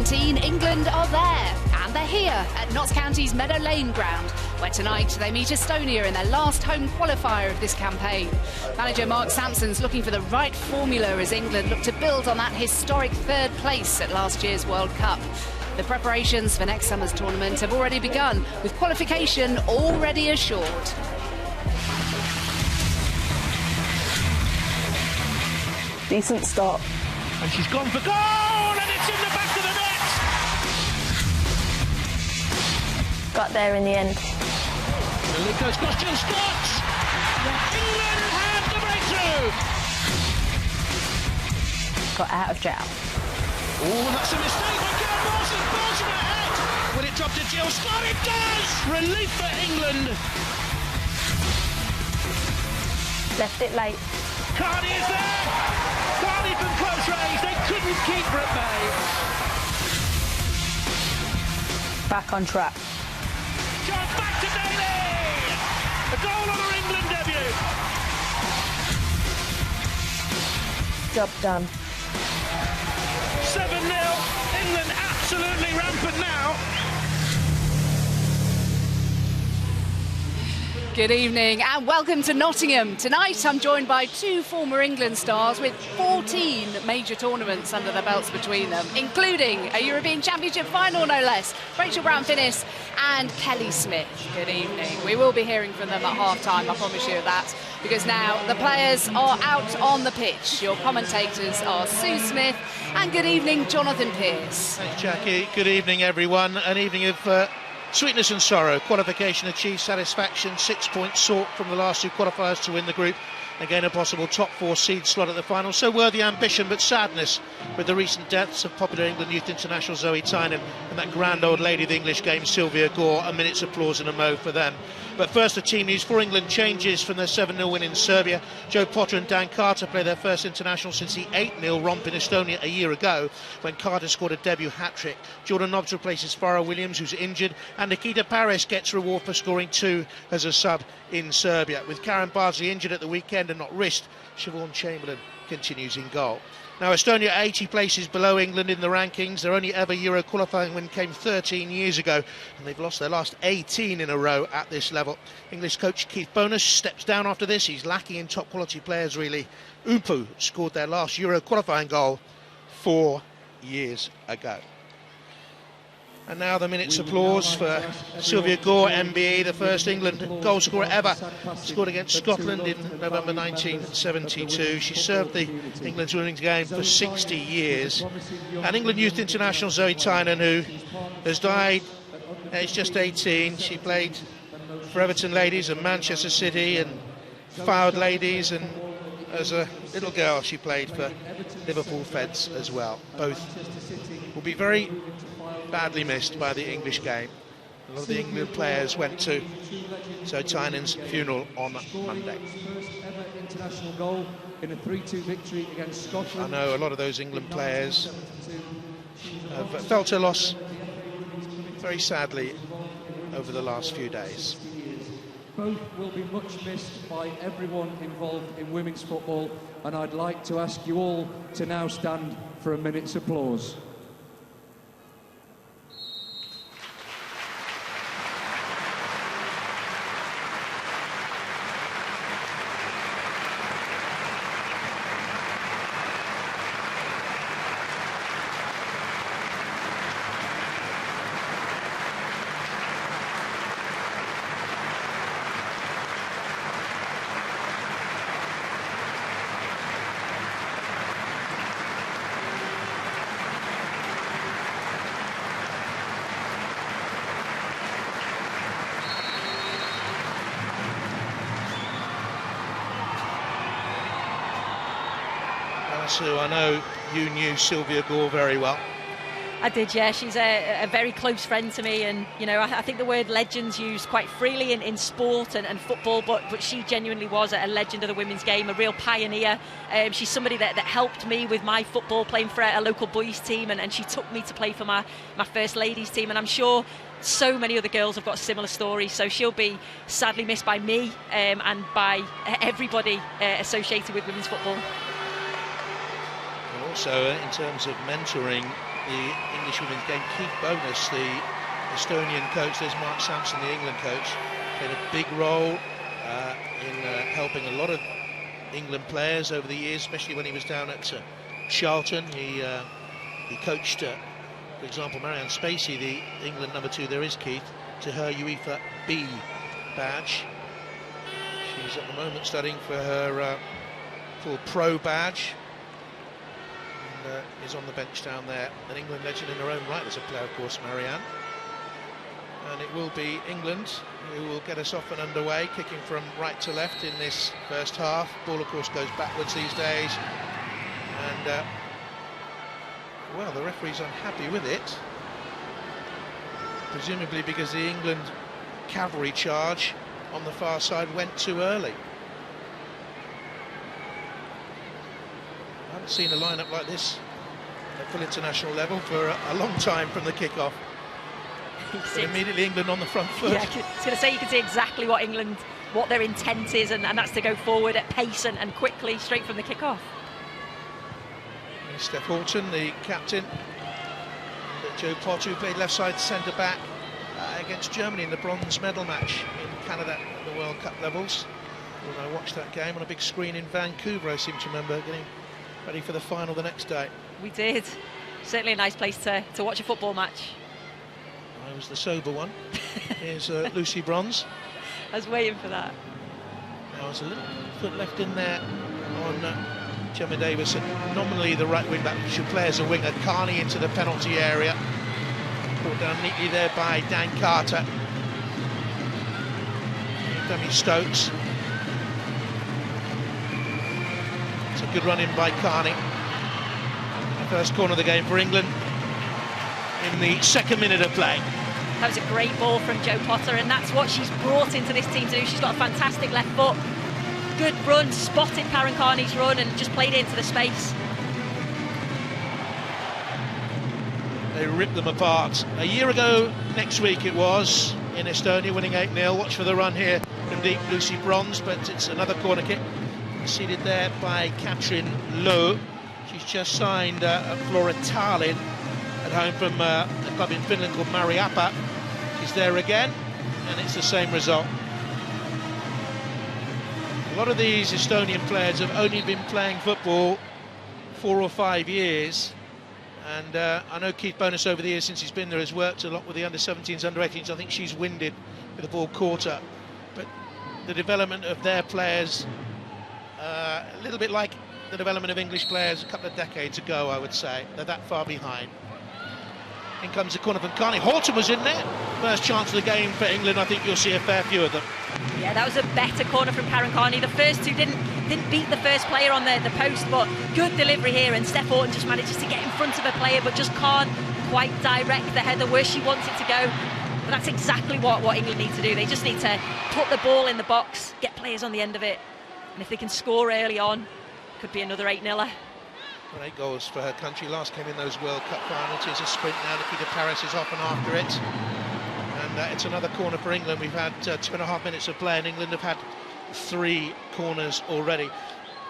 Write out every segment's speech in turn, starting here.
17, England are there, and they're here at Notts County's Meadow Lane ground, where tonight they meet Estonia in their last home qualifier of this campaign. Manager Mark Sampson's looking for the right formula as England look to build on that historic third place at last year's World Cup. The preparations for next summer's tournament have already begun, with qualification already assured. Decent start. And she's gone for goal, and it's in the back of the net! Got there in the end. The lead goes across Jill Scott! England have the breakthrough! Got out of jail. Oh, that's a mistake by Karen Morrison, balls in her head! Will it drop to Jill Scott? It does! Relief for England! Left it late. Carney is there! Carney from close range, they couldn't keep her at bay. Back on track. Chance back to Daly! A goal on her England debut! Job done. 7-0, England absolutely rampant now. Good evening and welcome to Nottingham. Tonight I'm joined by two former England stars with 14 major tournaments under their belts between them, including a European Championship final no less, Rachel Brown-Finnis and Kelly Smith. Good evening. We will be hearing from them at half-time, I promise you that, because now the players are out on the pitch. Your commentators are Sue Smith and good evening, Jonathan Pearce. Thanks, Jackie. Good evening, everyone. An evening of sweetness and sorrow. Qualification achieved, satisfaction, 6 points sought from the last two qualifiers to win the group. Again, a possible top four seed slot at the final. So worthy ambition, but sadness with the recent deaths of popular England youth international Zoe Tynan and that grand old lady of the English game, Sylvia Gore. A minute's applause and a mo for them. But first, the team news. For England, changes from their 7-0 win in Serbia. Joe Potter and Dan Carter play their first international since the 8-0 romp in Estonia a year ago, when Carter scored a debut hat-trick. Jordan Nobbs replaces Farrah Williams, who's injured, and Nikita Paris gets reward for scoring two as a sub in Serbia. With Karen Bardsley injured at the weekend and not risked, Siobhan Chamberlain continues in goal. Now, Estonia 80 places below England in the rankings. Their only ever Euro qualifying win came 13 years ago, and they've lost their last 18 in a row at this level. English coach Keith Bonus steps down after this. He's lacking in top quality players, really. Umpu scored their last Euro qualifying goal 4 years ago. And now the minute's applause for Sylvia Gore, MBE, the first England goal scorer ever. Scored against Scotland in November 1972. She served the England's winning game for 60 years. And England youth international Zoe Tynan, who has died aged just 18. She played for Everton Ladies and Manchester City and Fylde Ladies, and as a little girl she played for Liverpool Feds as well. Both will be very badly missed by the English game. A lot of the England players went to Zoe Tynan's funeral on Monday. International goal in a 3-2 victory against Scotland. I know a lot of those England players have felt her loss very sadly over the last few days. Both will be much missed by everyone involved in women's football, and I'd like to ask you all to now stand for a minute's applause. Sue, I know you knew Sylvia Gore very well. I did, yeah. She's a very close friend to me, and you know, I think the word legend's used quite freely in sport and football, but she genuinely was a legend of the women's game, a real pioneer. She's somebody that helped me with my football, playing for a local boys team, and she took me to play for my first ladies team, and I'm sure so many other girls have got similar stories, so she'll be sadly missed by me and by everybody associated with women's football. Also, in terms of mentoring the English women's game. Keith Bonus, the Estonian coach, there's Mark Sampson, the England coach, played a big role in helping a lot of England players over the years, especially when he was down at Charlton. He coached, for example, Marianne Spacey, the England #2. There is Keith, to her UEFA B badge. She's at the moment studying for her full pro badge, and is on the bench down there. An England legend in her own right as a player, of course, Marianne. And it will be England who will get us off and underway, kicking from right to left in this first half. Ball, of course, goes backwards these days, and well, the referee's unhappy with it, presumably because the England cavalry charge on the far side went too early. I haven't seen a lineup like this at full international level for a long time from the kick-off. But immediately England on the front foot. Yeah, I was going to say, you can see exactly what their intent is, and that's to go forward at pace and quickly, straight from the kick-off. Steph Houghton, the captain, and Joe Potter, who played left side centre-back against Germany in the bronze medal match in Canada at the World Cup levels. When I watched that game on a big screen in Vancouver, I seem to remember, getting ready for the final the next day. We did. Certainly a nice place to watch a football match. I was the sober one. Here's Lucy Bronze. I was waiting for that. Now there's a little foot left in there on Gemma Davison, nominally the right wing back, should play as a winger. Carney into the penalty area, brought down neatly there by Dan Carter. Demi Stokes. It's a good run in by Carney. First corner of the game for England in the second minute of play. That was a great ball from Joe Potter, and that's what she's brought into this team to do. She's got a fantastic left foot. Good run, spotted Karen Carney's run and just played it into the space. They ripped them apart. A year ago, next week it was, in Estonia, winning 8-0. Watch for the run here from deep, Lucy Bronze, but it's another corner kick. Conceded there by Katrin Lowe. She's just signed Flora Tallinn at home from a club in Finland called Mariappa. She's there again, and it's the same result. A lot of these Estonian players have only been playing football 4 or 5 years, and I know Keith Bonus over the years since he's been there has worked a lot with the under-17s, under-18s. I think she's winded with the ball caught her, but the development of their players, a little bit like the development of English players a couple of decades ago, I would say. They're that far behind. In comes the corner from Carney. Houghton was in there. First chance of the game for England. I think you'll see a fair few of them. Yeah, that was a better corner from Karen Carney. The first two didn't beat the first player on the post, but good delivery here, and Steph Houghton just manages to get in front of a player, but just can't quite direct the header where she wants it to go. But that's exactly what England need to do. They just need to put the ball in the box, get players on the end of it, and if they can score early on, could be another 8-0. 8 goals for her country. Last came in those World Cup finals. It's a sprint now. Nikita Paris is off and after it. And it's another corner for England. We've had 2.5 minutes of play, and England have had 3 corners already.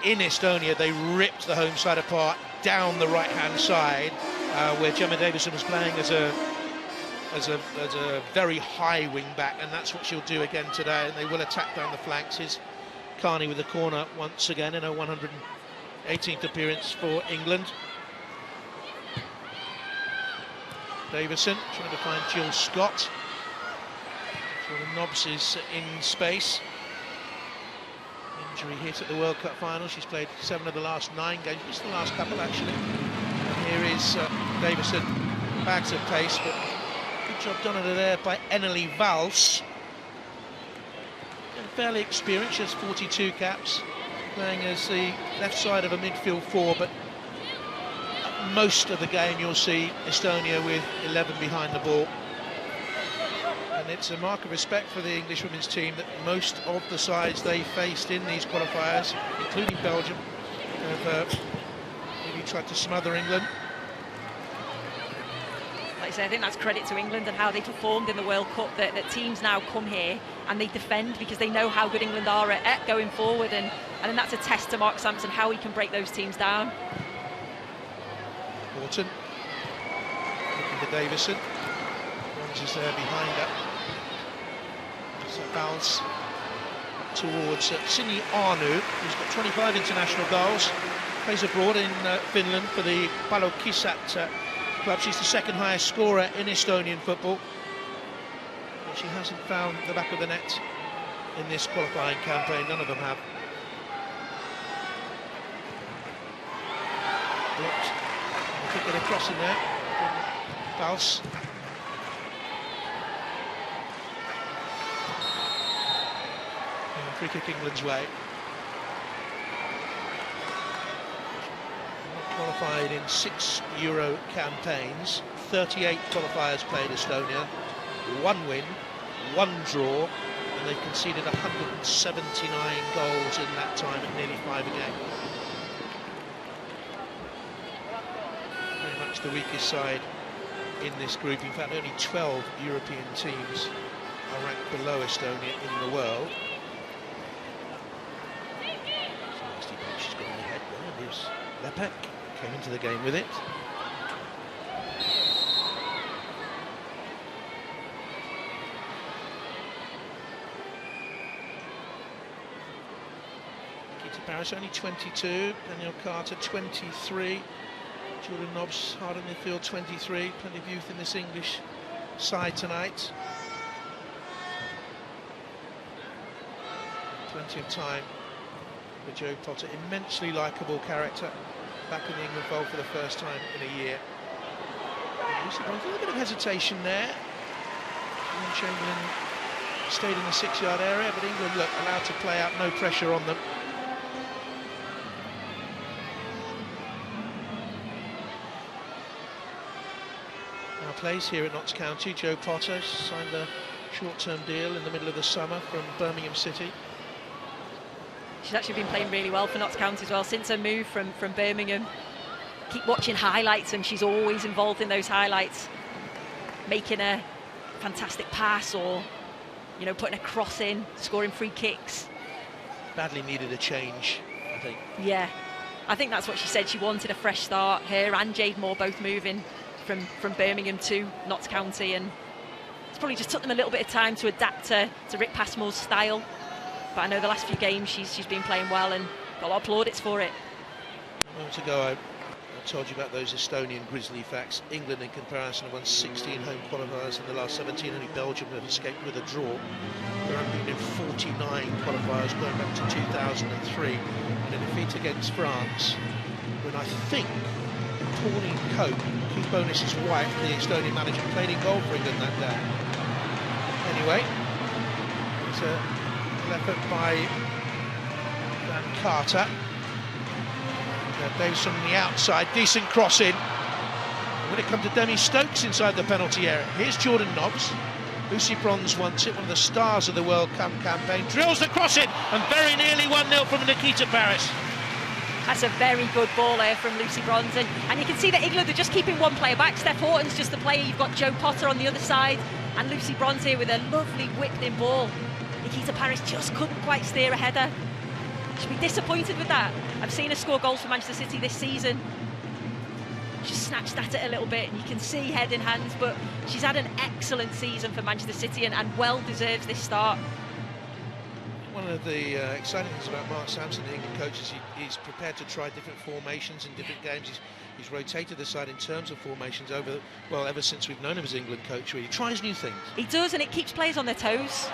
In Estonia, they ripped the home side apart down the right-hand side, where Gemma Davison was playing as a very high wing-back, and that's what she'll do again today, and they will attack down the flanks. Here's Carney with the corner once again in her 118th appearance for England. Davison trying to find Jill Scott. Jordan Nobbs is in space. Injury hit at the World Cup final. She's played 7 of the last 9 games. Missed the last couple actually. And here is Davison, bags of pace, but good job done under there by Eneli Valls. Fairly experienced, she has 42 caps, playing as the left side of a midfield 4, but most of the game you'll see Estonia with 11 behind the ball. And it's a mark of respect for the English women's team that most of the sides they faced in these qualifiers, including Belgium, have really tried to smother England. Like I say, I think that's credit to England and how they performed in the World Cup, that teams now come here and they defend because they know how good England are at going forward, and then that's a test to Mark Sampson, how he can break those teams down. Houghton to Davison. Bronze is there behind her. So bounce towards Sini Arnu, who's got 25 international goals. Plays abroad in Finland for the Palokisat club. She's the second highest scorer in Estonian football. But she hasn't found the back of the net in this qualifying campaign. None of them have. Blocked. Could get a cross in there. Bounce. Free kick England's way. Qualified in 6 Euro campaigns. 38 qualifiers played Estonia. 1 win, 1 draw, and they've conceded 179 goals in that time at nearly 5 a game. Very much the weakest side in this group. In fact, only 12 European teams are ranked below Estonia in the world. She's got on the head there. Here's Lepek, came into the game with it. Nikita Paris only 22, Daniel Carter 23, Jordan Nobbs hard in the field 23, plenty of youth in this English side tonight. Plenty of time for Joe Potter, immensely likeable character, back in the England fold for the first time in a year. A little bit of hesitation there. Ian Chamberlain stayed in the 6-yard area, but England look allowed to play out, no pressure on them. Now plays here at Notts County. Joe Potter signed a short-term deal in the middle of the summer from Birmingham City. She's actually been playing really well for Notts County as well since her move from Birmingham. Keep watching highlights and she's always involved in those highlights, making a fantastic pass or, you know, putting a cross in, scoring free kicks. Badly needed a change, I think. Yeah, I think that's what she said. She wanted a fresh start. Her and Jade Moore both moving from Birmingham to Notts County, and it's probably just took them a little bit of time to adapt to Rick Passmore's style. But I know the last few games she's been playing well and got a lot of plaudits for it. A moment ago I told you about those Estonian grisly facts. England in comparison have won 16 home qualifiers in the last 17, only Belgium have escaped with a draw. There have been 49 qualifiers going back to 2003 in a defeat against France, when I think Pauline Cope, Keith Bonis's wife, the Estonian manager, played in goal for England that day. Anyway, it's an effort by Dan Carter. Davison on the outside, decent cross in. And when it comes to Demi Stokes inside the penalty area, here's Jordan Nobbs. Lucy Bronze wants it, one of the stars of the World Cup campaign, drills the cross in, and very nearly 1-0 from Nikita Paris. That's a very good ball there from Lucy Bronze, and you can see that England are just keeping one player back. Steph Horton's just the player. You've got Joe Potter on the other side, and Lucy Bronze here with a lovely whipped-in ball. Nikita Paris just couldn't quite steer a header. She'll be disappointed with that. I've seen her score goals for Manchester City this season. She snatched at it a little bit, and you can see head in hands, but she's had an excellent season for Manchester City and well deserves this start. One of the exciting things about Mark Sampson, the England coach, is he's prepared to try different formations in different games. He's rotated the side in terms of formations ever since we've known him as England coach. He tries new things. He does, and it keeps players on their toes.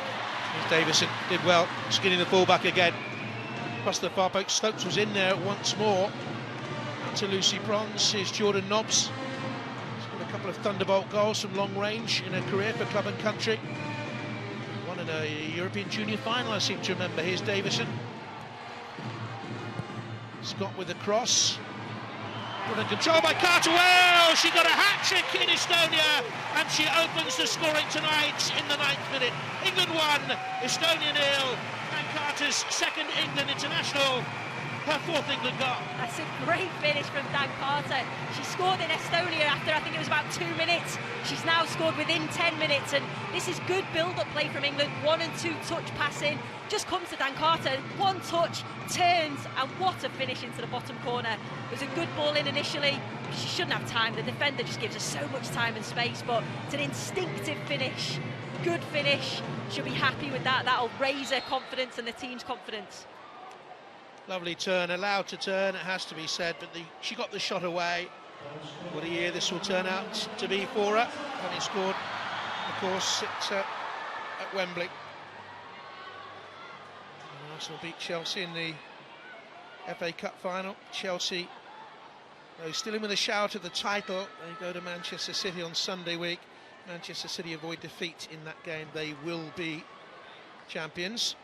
Here's Davison, did well, skinning the ball back again. Across the far post, Stokes was in there once more. To Lucy Bronze, here's Jordan Nobbs. He's got a couple of thunderbolt goals from long range in her career for club and country. One in a European junior final, I seem to remember. Here's Davison. Scott with the cross. Brilliant control by Carter. Well, she got a hat-trick in Estonia, and she opens the scoring tonight in the 9th minute. England 1, Estonia 0. Dan Carter's second England international. her fourth England goal. That's a great finish from Dan Carter. She scored in Estonia after, I think it was about 2 minutes. She's now scored within 10 minutes, and this is good build-up play from England. 1 and 2 touch passing, just comes to Dan Carter, one touch, turns, and what a finish into the bottom corner. It was a good ball in initially. She shouldn't have time. The defender just gives her so much time and space, but it's an instinctive finish. Good finish. She'll be happy with that. That'll raise her confidence and the team's confidence. Lovely turn, allowed to turn, it has to be said, but she got the shot away. What a year this will turn out to be for her. Having scored, of course, at Wembley. And Arsenal beat Chelsea in the FA Cup final. Chelsea, though still in with a shout at the title, they go to Manchester City on Sunday week. Manchester City avoid defeat in that game. They will be champions.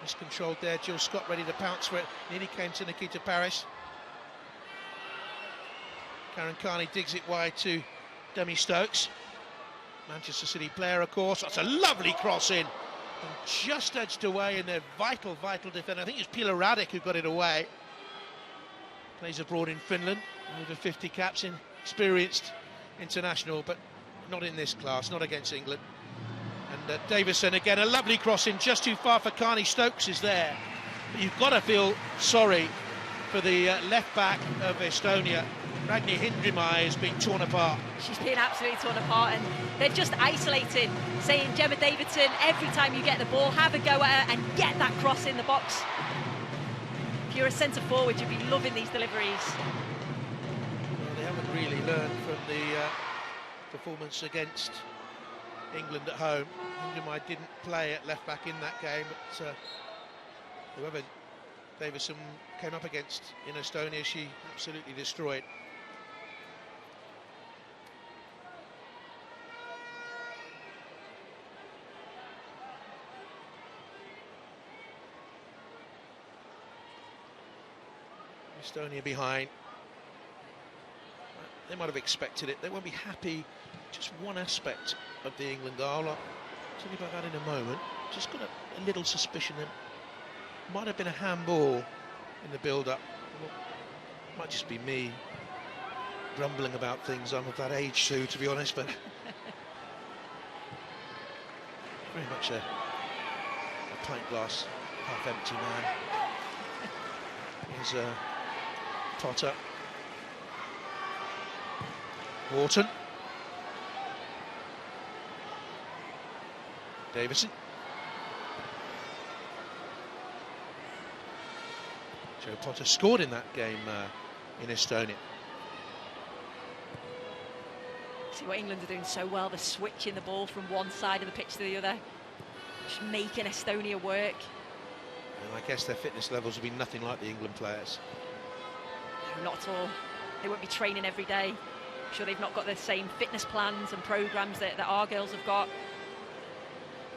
Miscontrolled there, Jill Scott ready to pounce for it. Nearly came to Nikita Parris. Karen Carney digs it wide to Demi Stokes. Manchester City player, of course. That's a lovely cross in. And just edged away in their vital defender. I think it's Pila Radic who got it away. Plays abroad in Finland. Over 50 caps, in experienced international, but not in this class, not against England. And Davison again, a lovely cross in, just too far for Carney. Stokes is there. But you've got to feel sorry for the left back of Estonia. Ragni Hindrimäe is being torn apart. She's being absolutely torn apart, and they've just isolated, saying, Gemma Davidson, every time you get the ball, have a go at her and get that cross in the box. If you're a centre forward, you'd be loving these deliveries. Well, they haven't really learned from the performance against England at home. Hindrimäe didn't play at left back in that game, but whoever Davison came up against in Estonia, she absolutely destroyed. Estonia behind. They might have expected it. They won't be happy. Just one aspect of the England goal. I'll tell you about that in a moment. Just got a little suspicion that might have been a handball in the build-up. Well, might just be me grumbling about things. I'm of that age too, to be honest, but very much a pint glass half empty man. Here's Potter. Wharton. Davison. Joe Potter scored in that game in Estonia. See what England are doing so well, they're switching the ball from one side of the pitch to the other, just making Estonia work. And I guess their fitness levels will be nothing like the England players. No, not at all. They won't be training every day. I'm sure they've not got the same fitness plans and programmes that our girls have got.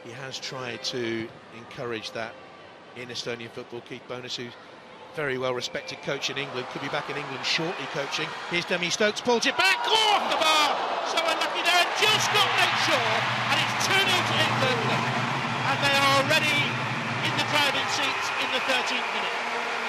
He has tried to encourage that in Estonian football. Keith Bonus, who's very well respected coach in England, could be back in England shortly coaching. Here's Demi Stokes, pulls it back, off the bar! So unlucky there, and Jill Scott makes sure, and it's 2-0 to England, and they are already in the driving seats in the 13th minute.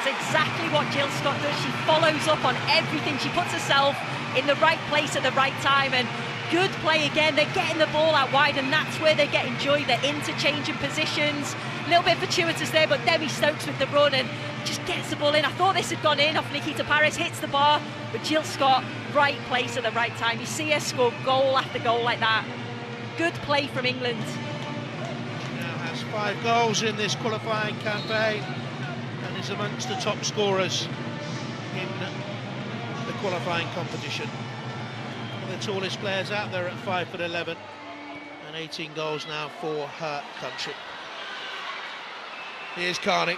It's exactly what Jill Scott does. She follows up on everything. She puts herself in the right place at the right time, and good play again. They're getting the ball out wide, and that's where they're getting joy. They're interchanging positions. A little bit fortuitous there, but Demi Stokes with the run and just gets the ball in. I thought this had gone in off Nikita Parris, hits the bar, but Jill Scott, right place at the right time. You see her score goal after goal like that. Good play from England. She now has 5 goals in this qualifying campaign and is amongst the top scorers in the qualifying competition. One of the tallest players out there at 5'11", and 18 goals now for her country. Here's Carney.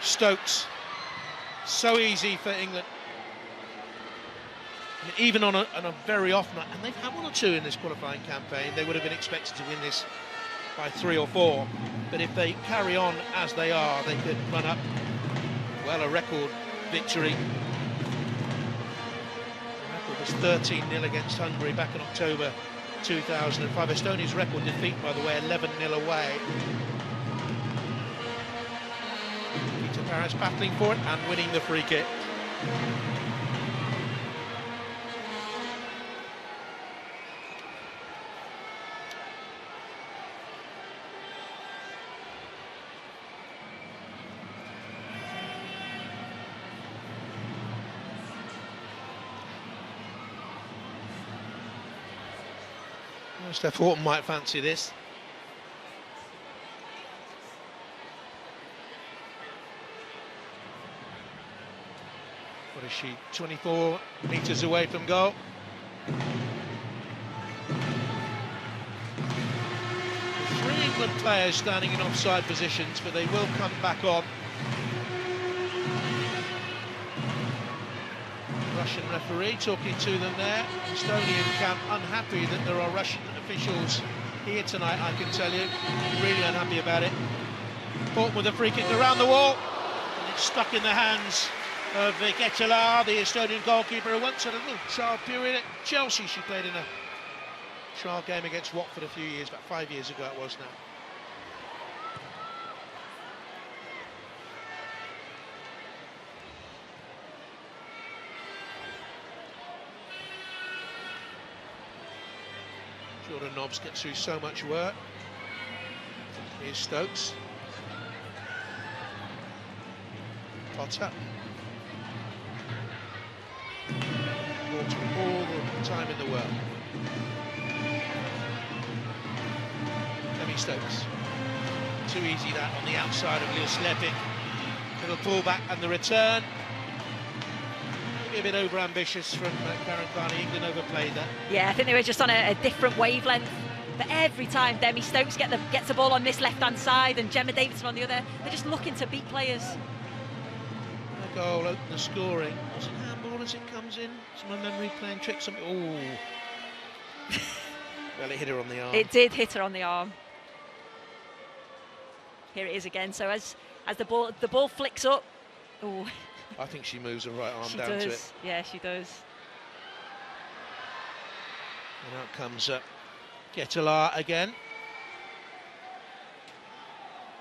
Stokes. So easy for England. And even on a very off night, and they've had 1 or 2 in this qualifying campaign, they would have been expected to win this by 3 or 4. But if they carry on as they are, they could run up, well, a record victory. The record was 13-0 against Hungary back in October 2005. Estonia's record defeat, by the way, 11-0 away. Peter Paris battling for it and winning the free kick. Steph Horton might fancy this. What is she, 24 metres away from goal? Three England players standing in offside positions, but they will come back on. Russian referee talking to them there. Estonian camp unhappy that there are Russian officials here tonight, I can tell you. Really unhappy about it. Horton with a free kick around the wall, and it's stuck in the hands of Ketela, the Estonian goalkeeper, who once had a little trial period at Chelsea. She played in a trial game against Watford a few years, about 5 years ago it was now. Jordan Nobbs gets through so much work. Here's Stokes. Potter. All the time in the world. Demi Stokes. Too easy that on the outside of Lil Slepik. Little pullback and the return. A bit over-ambitious from Karen Carney. England overplayed that. Yeah, I think they were just on a different wavelength. But every time Demi Stokes gets the ball on this left-hand side and Gemma Davidson on the other, they're just looking to beat players. A goal, open the scoring. Was it handball as it comes in? Is my memory playing tricks on me? Oh. Well, it hit her on the arm. It did hit her on the arm. Here it is again. So as the ball flicks up, oh. I think she moves her right arm down to it. Yeah, she does. And out comes Ketela again.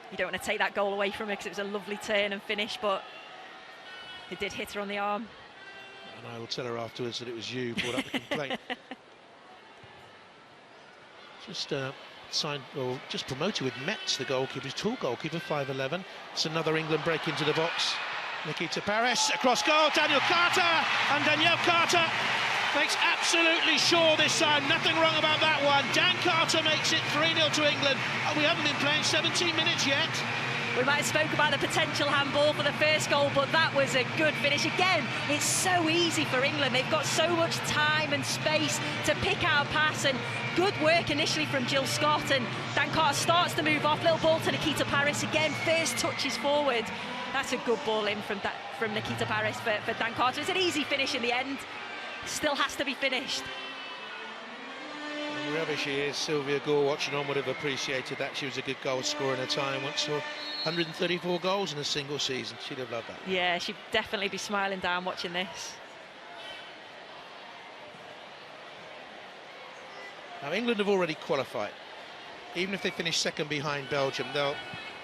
You don't want to take that goal away from her because it was a lovely turn and finish, but it did hit her on the arm. And I will tell her afterwards that it was you who brought up the complaint. Just signed, or just promoted with Metz, the goalkeeper, tall goalkeeper, 5'11". It's another England break into the box. Nikita Paris across goal, Daniel Carter, and Danielle Carter makes absolutely sure this time, nothing wrong about that one. Dan Carter makes it 3-0 to England. We haven't been playing 17 minutes yet. We might have spoke about the potential handball for the first goal, but that was a good finish. Again, it's so easy for England. They've got so much time and space to pick out a pass, and good work initially from Jill Scott, and Dan Carter starts to move off. Little ball to Nikita Paris again, first touches forward. That's a good ball in from Nikita Paris for Dan Carter. It's an easy finish in the end. Still has to be finished. Wherever she is, Sylvia Gore watching on would have appreciated that. She was a good goal scorer in her time. Once saw 134 goals in a single season. She'd have loved that. Yeah, she'd definitely be smiling down watching this. Now, England have already qualified. Even if they finish second behind Belgium, they'll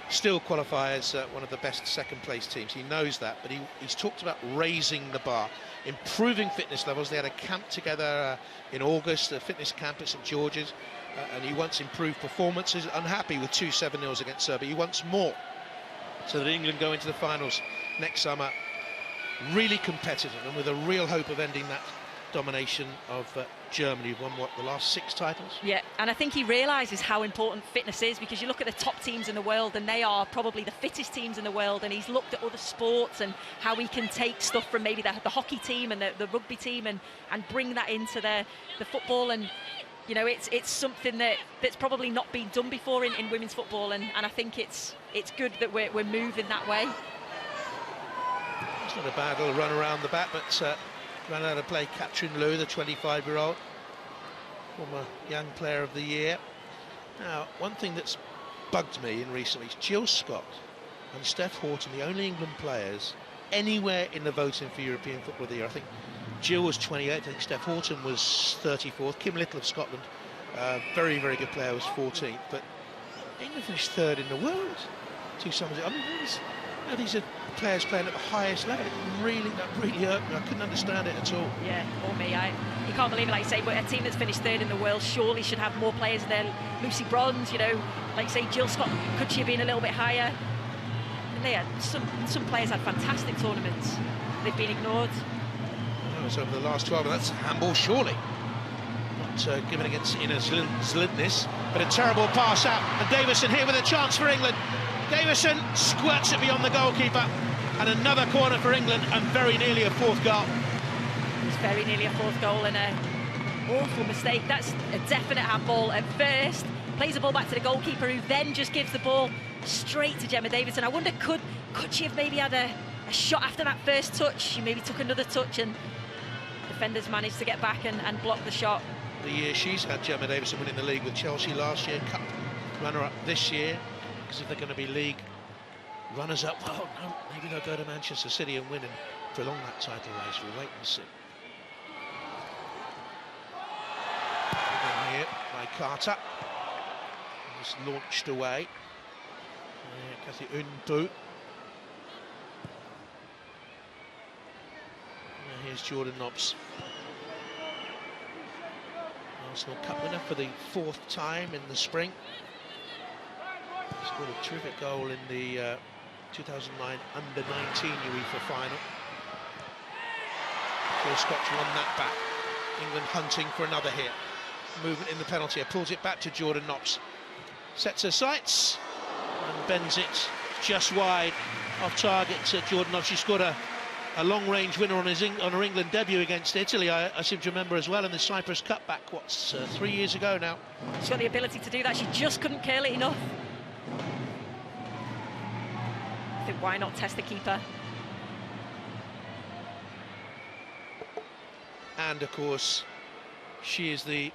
still qualify as one of the best second-place teams. He knows that, but he's talked about raising the bar, improving fitness levels. They had a camp together in August, a fitness camp at St George's, and he wants improved performances. Unhappy with 2 7-0s against Serbia. He wants more, so that England go into the finals next summer really competitive and with a real hope of ending that domination of Germany, who won, what, the last 6 titles? Yeah, and I think he realises how important fitness is, because you look at the top teams in the world and they are probably the fittest teams in the world, and he's looked at other sports and how he can take stuff from maybe the hockey team and the rugby team and bring that into the football. And you know, it's something that's probably not been done before in women's football, and I think it's good that we're moving that way. It's not a bad little run around the back, but ran out of play Catherine Liu, the 25-year-old, former Young Player of the Year. Now, one thing that's bugged me in recent weeks, Jill Scott and Steph Horton, the only England players anywhere in the voting for European Football of the Year. I think Jill was 28th, I think Steph Horton was 34th. Kim Little of Scotland, very, very good player, was 14th. But England finished 3rd in the world 2 summers ago. I mean, know, these are players playing at the highest level. That really hurt me. I couldn't understand it at all. Yeah, or me. You can't believe it, like you say, but a team that's finished third in the world surely should have more players in there. Lucy Bronze, you know, like you say, Jill Scott, could she have been a little bit higher? And they had some players had fantastic tournaments. They've been ignored. Oh, it's over the last 12, and that's handball, surely. Not given against Ina Zlitnis, but a terrible pass out. And Davison here with a chance for England. Davison squirts it beyond the goalkeeper. And another corner for England, and very nearly a fourth goal. It's very nearly a fourth goal, and an awful mistake. That's a definite handball at first. Plays the ball back to the goalkeeper, who then just gives the ball straight to Gemma Davison. I wonder, could she have maybe had a shot after that first touch? She maybe took another touch, and defenders managed to get back and block the shot. The year she's had, Gemma Davison winning the league with Chelsea last year, cup runner-up this year, because if they're going to be league runners-up, well, no, maybe they'll go to Manchester City and win and prolong that title race. We'll wait and see. And here by Carter, just launched away. Kathy Undu. Here's Jordan Nobbs. Arsenal Cup winner for the 4th time in the spring. Scored a terrific goal in the 2009 Under-19 UEFA final. Jill Scott won that back. England hunting for another hit. Movement in the penalty area, pulls it back to Jordan Nobbs. Sets her sights and bends it just wide off target to Jordan Nobbs. She scored a long-range winner on her England debut against Italy, I seem to remember as well, in the Cyprus Cup back, 3 years ago now. She's got the ability to do that, she just couldn't curl it enough. I think, why not test the keeper? And of course, she is the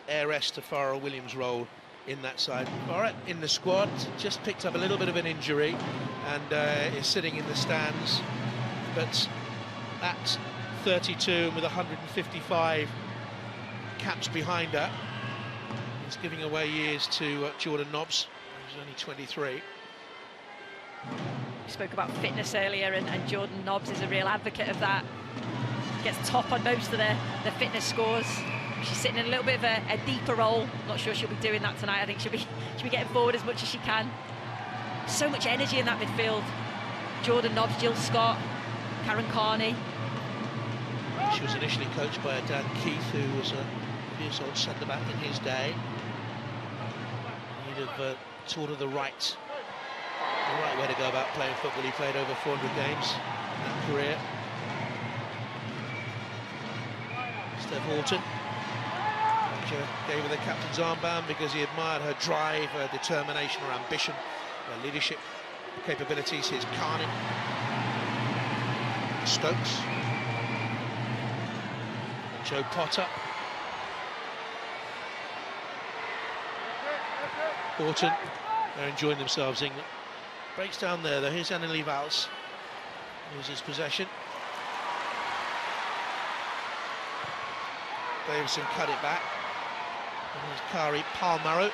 heiress to Farrell Williams' role in that side. Farrell in the squad, just picked up a little bit of an injury and is sitting in the stands. But at 32 and with 155 caps behind her, he's giving away years to Jordan Nobbs, who's only 23. We spoke about fitness earlier, and Jordan Nobbs is a real advocate of that. Gets top on most of the fitness scores. She's sitting in a little bit of a deeper role. Not sure she'll be doing that tonight. I think she'll be getting forward as much as she can. So much energy in that midfield. Jordan Nobbs, Jill Scott, Karen Carney. She was initially coached by Dan Keith, who was a years-old centre-back in his day. He'd have taught her the right way to go about playing football. He played over 400 games in that career. Steph Horton. Manager gave her the captain's armband because he admired her drive, her determination, her ambition, her leadership capabilities. Here's Carney. Stokes. Joe Potter. Horton. They're enjoying themselves, England. Breaks down there though. Here's Annelie Valls. Loses possession. Davison cut it back. And there's Kari Palmaro,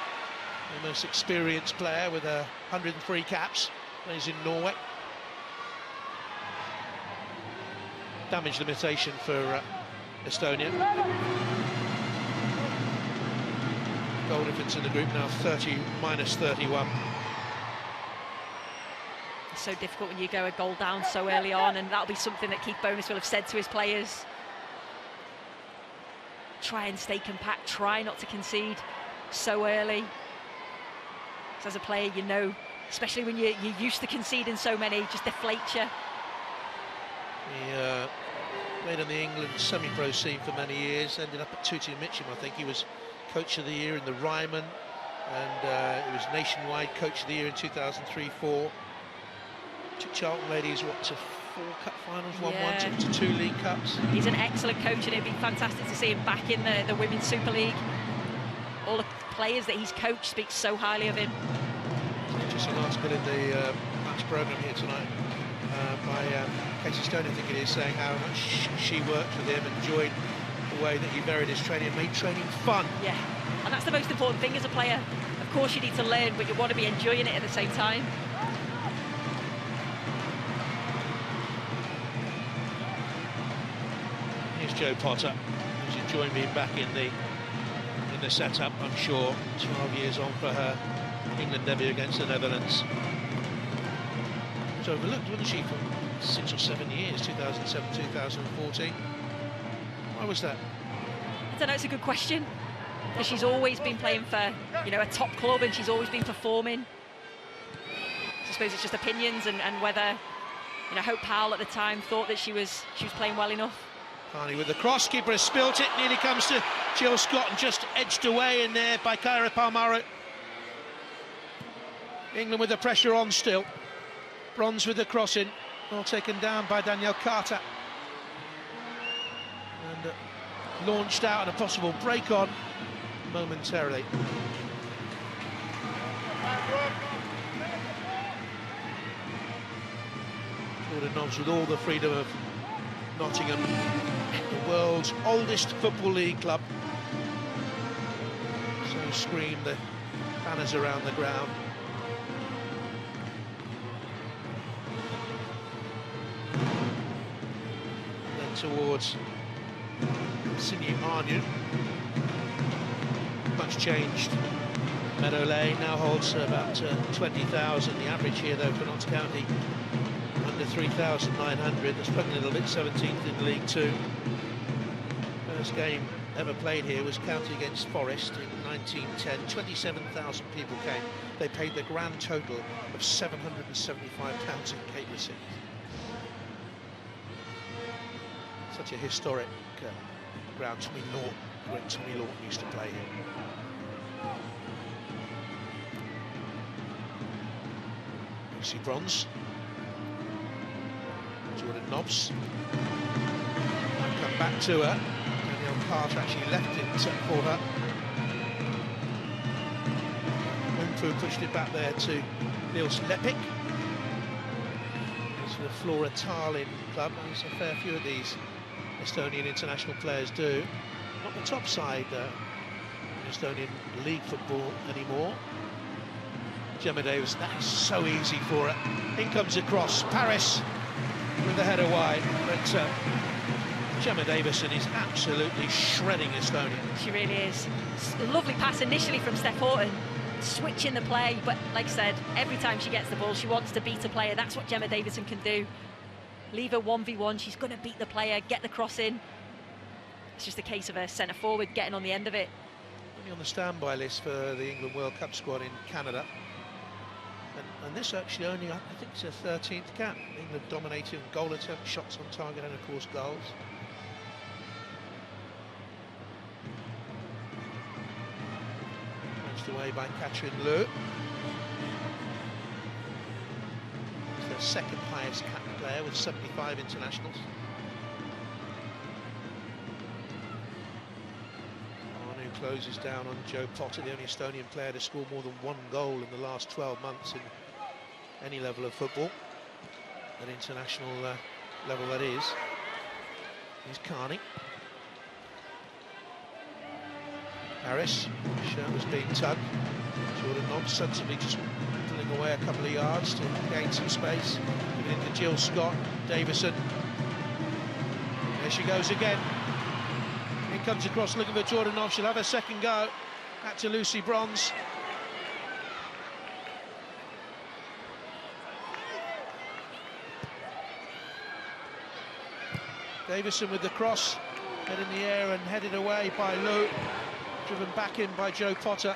the most experienced player with 103 caps. Plays in Norway. Damage limitation for Estonia. Goal difference in the group now 30 minus 31. It's so difficult when you go a goal down so early on, and that'll be something that Keith Bonas will have said to his players. Try and stay compact, try not to concede so early. So as a player, you know, especially when you're used to conceding so many, just deflates you. He played on the England semi-pro scene for many years, ended up at Tooting Mitcham. I think he was Coach of the Year in the Ryman, and he was nationwide Coach of the Year in 2003-04. Took Charlton ladies, to 4 cup finals, won one, to 2 league cups. He's an excellent coach, and it'd be fantastic to see him back in the Women's Super League. All the players that he's coached speak so highly of him. There's an interesting article in the match programme here tonight by Casey Stone, I think it is, saying how much she worked with him, enjoyed the way that he varied his training and made training fun. Yeah, and that's the most important thing as a player. Of course you need to learn, but you want to be enjoying it at the same time. Joe Potter, who's enjoying being back in the setup, I'm sure. 12 years on for her England debut against the Netherlands. So overlooked, wasn't she, for 6 or 7 years, 2007, 2014. Why was that? I don't know, it's a good question. Because she's always been playing for, you know, a top club, and she's always been performing. I suppose it's just opinions and whether, you know, Hope Powell at the time thought that she was playing well enough. Carney with the cross, keeper has spilt it, nearly comes to Jill Scott and just edged away in there by Kyra Palmaro. England with the pressure on still. Bronze with the cross in, all taken down by Danielle Carter. And launched out and a possible break on momentarily. Jordan Nobbs with all the freedom of Nottingham, the world's oldest football league club. So scream the banners around the ground. Then towards Sinyi Marnu. Much changed. Meadow Lane now holds about 20,000. The average here, though, for Notts County, under 3,900. That's struggling a little bit, 17th in League Two. First game ever played here was County against Forest in 1910. 27,000 people came. They paid the grand total of £775 in gate receipts. Such a historic ground. Tommy Lawton, great Tommy Lawton used to play here. Lucy Bronze. Jordan Nobbs. Come back to her. Danielle Carter actually left it for her. Winfrey pushed it back there to Niels Lepik. It's the Flora Tallinn club. There's a fair few of these Estonian international players do. Not the top side in Estonian league football anymore. Gemma Davis, that is so easy for her. In comes across, Paris with the header wide, but Gemma Davison is absolutely shredding Estonia. She really is. Lovely pass initially from Steph Horton, switching the play, but like I said, every time she gets the ball, she wants to beat a player. That's what Gemma Davison can do. Leave her 1v1, she's going to beat the player, get the cross in. It's just a case of a centre-forward getting on the end of it. Only on the standby list for the England World Cup squad in Canada. And this actually only, I think it's a 13th cap. England dominating goal attempt, shots on target, and of course goals. Punched away by Catherine Leu. It's their second highest cap player with 75 internationals. Marnu closes down on Joe Potter, the only Estonian player to score more than one goal in the last 12 months in any level of football, at international level that is. Here's Carney. Harris, shirt was being tugged. Jordan Nobbs sensibly just pulling away a couple of yards to gain some space. Giving it to Jill Scott, Davison. There she goes again. In comes across looking for Jordan Nobbs. She'll have a second go. Back to Lucy Bronze. Davison with the cross, head in the air and headed away by Lou, driven back in by Joe Potter.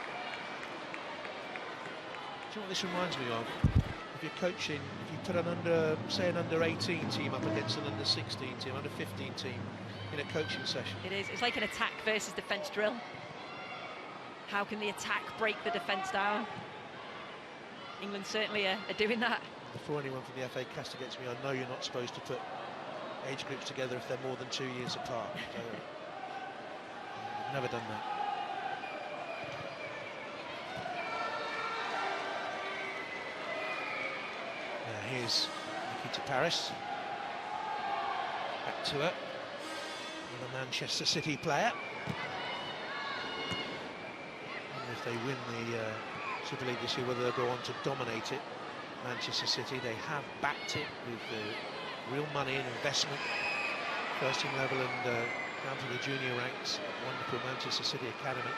Do you know what this reminds me of? If you're coaching, if you put an say an under-18 team up against an under-16 team, under-15 team in a coaching session. It is. It's like an attack versus defence drill. How can the attack break the defence down? England certainly are doing that. Before anyone from the FA castigates me, I know you're not supposed to put age groups together if they're more than 2 years apart. So, I've never done that. Here's Nikita Paris. Back to her. The Manchester City player. And if they win the Super League this year, whether they'll go on to dominate it. Manchester City, they have backed it with real money and investment, first team level and down to the junior ranks, wonderful Manchester City academy.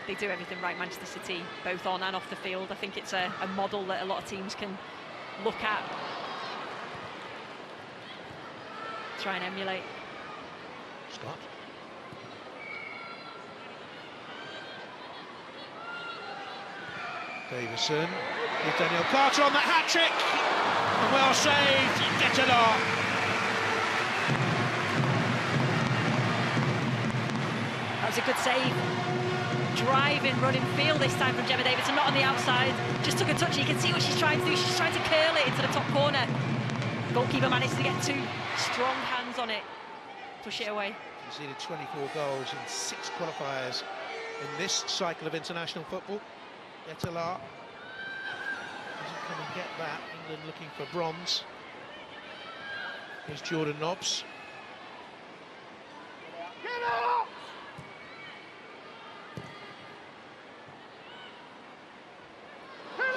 They do everything right, Manchester City, both on and off the field. I think it's a model that a lot of teams can look at, try and emulate. Scott. Davison with Daniel Carter on that hat-trick. And well saved, Gettelar. That was a good save. Driving, running field this time from Gemma Davidson, not on the outside. Just took a touch. You can see what she's trying to do. She's trying to curl it into the top corner. Goalkeeper managed to get 2 strong hands on it. Push it away. Conceded 24 goals in 6 qualifiers in this cycle of international football. Gettelar doesn't come and get that. England looking for bronze. Here's Jordan Nobbs.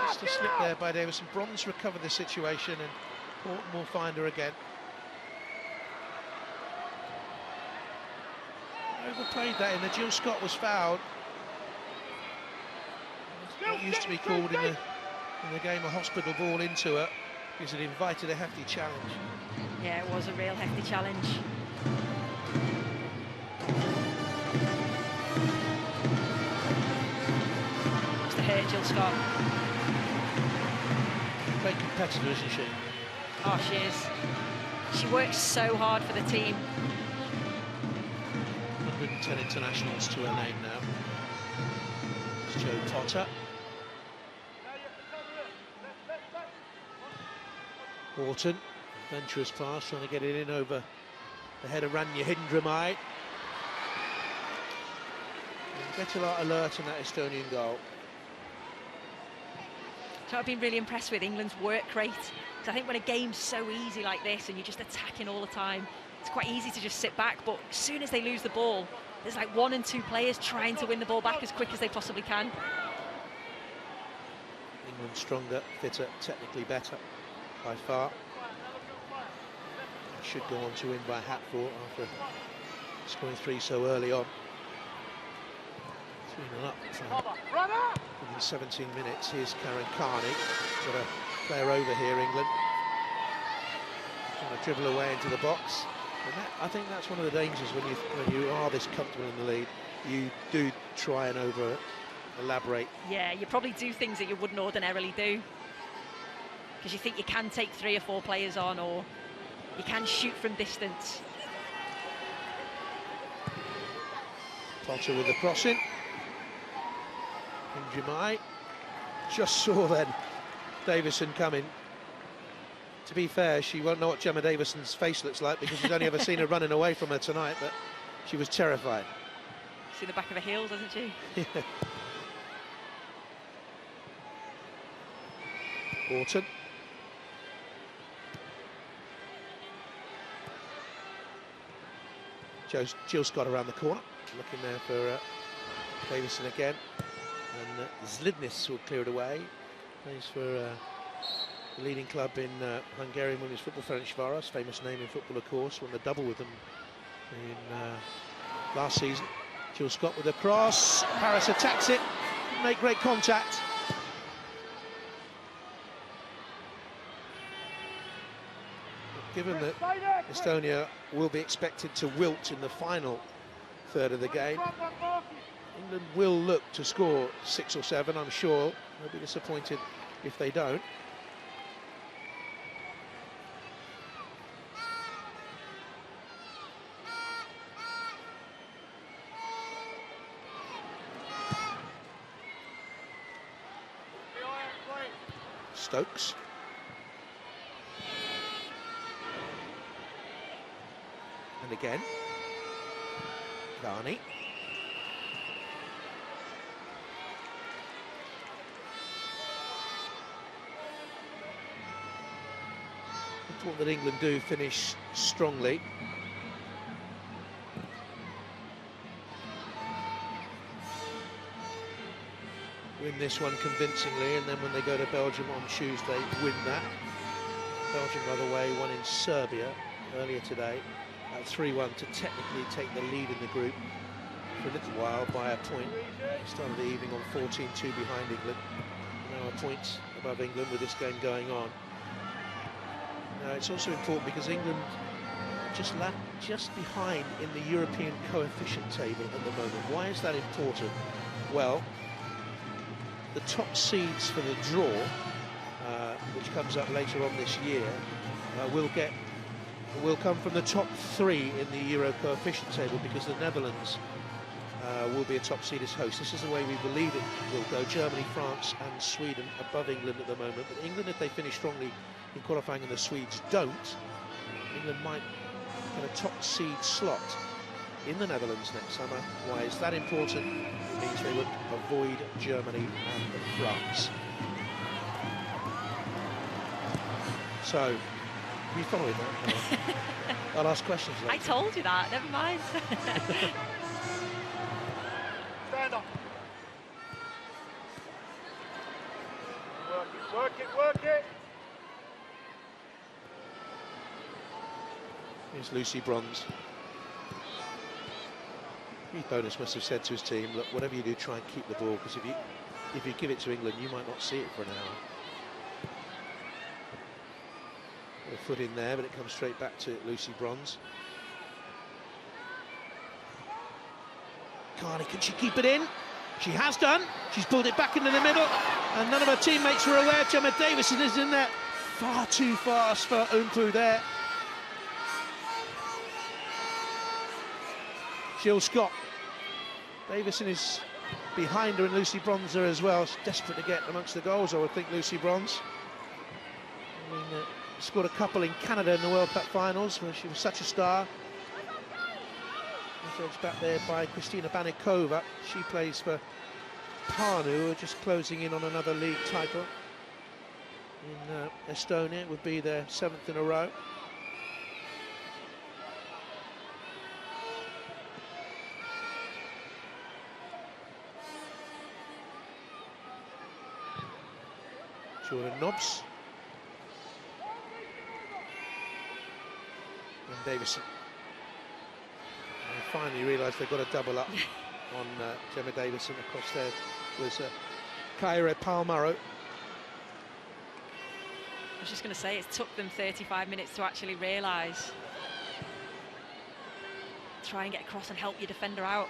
Just a slip there by Davison. Bronze recovered the situation and Horton will find her again. Overplayed that in the Jill Scott was fouled. What used to be called in the game a hospital ball into her because it invited a hefty challenge. Yeah, it was a real hefty challenge. It's to hurt Jill Scott. Great competitor, isn't she? Oh, she is. She works so hard for the team. 110 internationals to her name now. It's Jo Potter. Horton, adventurous pass, trying to get it in over the head of Rania Hindramai. Gettelar alert in that Estonian goal. So I've been really impressed with England's work rate. Because I think when a game's so easy like this and you're just attacking all the time, it's quite easy to just sit back. But as soon as they lose the ball, there's like 1 and 2 players trying to win the ball back as quick as they possibly can. England stronger, fitter, technically better by far. Should go on to win by hatful after scoring 3 so early on. 3-0 up. Within 17 minutes, here's Karen Carney. Got a player over here, England. Trying to dribble away into the box. And I think that's one of the dangers when you are this comfortable in the lead. You do try and elaborate. Yeah, you probably do things that you wouldn't ordinarily do. Because you think you can take 3 or 4 players on, or you can shoot from distance. Potter with the crossing. Jemai just saw then Davison coming. To be fair, she won't know what Gemma Davison's face looks like because she's only ever seen her running away from her tonight, but she was terrified. See the back of her heels, doesn't she? Yeah. Horton. Jill Scott around the corner, looking there for Davison again. And Zlidnis will clear it away. Plays for the leading club in Hungarian women's football, Ferencváros, famous name in football, of course. Won the double with them in last season. Jill Scott with a cross. Paris attacks it. Make great contact. Given that Estonia will be expected to wilt in the final third of the game, England will look to score 6 or 7, I'm sure. They'll be disappointed if they don't. Stokes. And again, Carney. Important that England do finish strongly. Win this one convincingly, and then when they go to Belgium on Tuesday, win that. Belgium, by the way, won in Serbia earlier today. 3-1 to technically take the lead in the group for a little while by a point. Started the evening on 14-2 behind England. Now a point above England with this game going on. Now it's also important because England just behind in the European coefficient table at the moment. Why is that important? Well, the top seeds for the draw, which comes up later on this year, will come from the top 3 in the Euro coefficient table, because the Netherlands will be a top seed as host. This is the way we believe it will go. Germany, France and Sweden above England at the moment. But England, if they finish strongly in qualifying and the Swedes don't, England might get a top seed slot in the Netherlands next summer. Why is that important? It means they would avoid Germany and France. So, you following that? I'll ask questions later. I told you that, never mind. Stand up. Work it. Here's Lucy Bronze. Keith Bowness must have said to his team, look, whatever you do, try and keep the ball, because if you give it to England, you might not see it for an hour. Got a foot in there, but it comes straight back to Lucy Bronze. Carney, can she keep it in? She has done. She's pulled it back into the middle, and none of her teammates were aware. Gemma Davison is in there. Far too fast for Umpu there. Jill Scott. Davison is behind her, and Lucy Bronze are as well. She's desperate to get amongst the goals, I would think, Lucy Bronze. I mean, scored a couple in Canada in the World Cup finals, where she was such a star. Edged back there by Kristina Banikova. She plays for Pärnu, who are just closing in on another league title in Estonia. It would be their 7th in a row. Jordan Nobbs and Davison. And finally realised they've got to double up on Gemma Davison. Across there was Kyra Palmaro. I was just going to say, it took them 35 minutes to actually realise. Try and get across and help your defender out.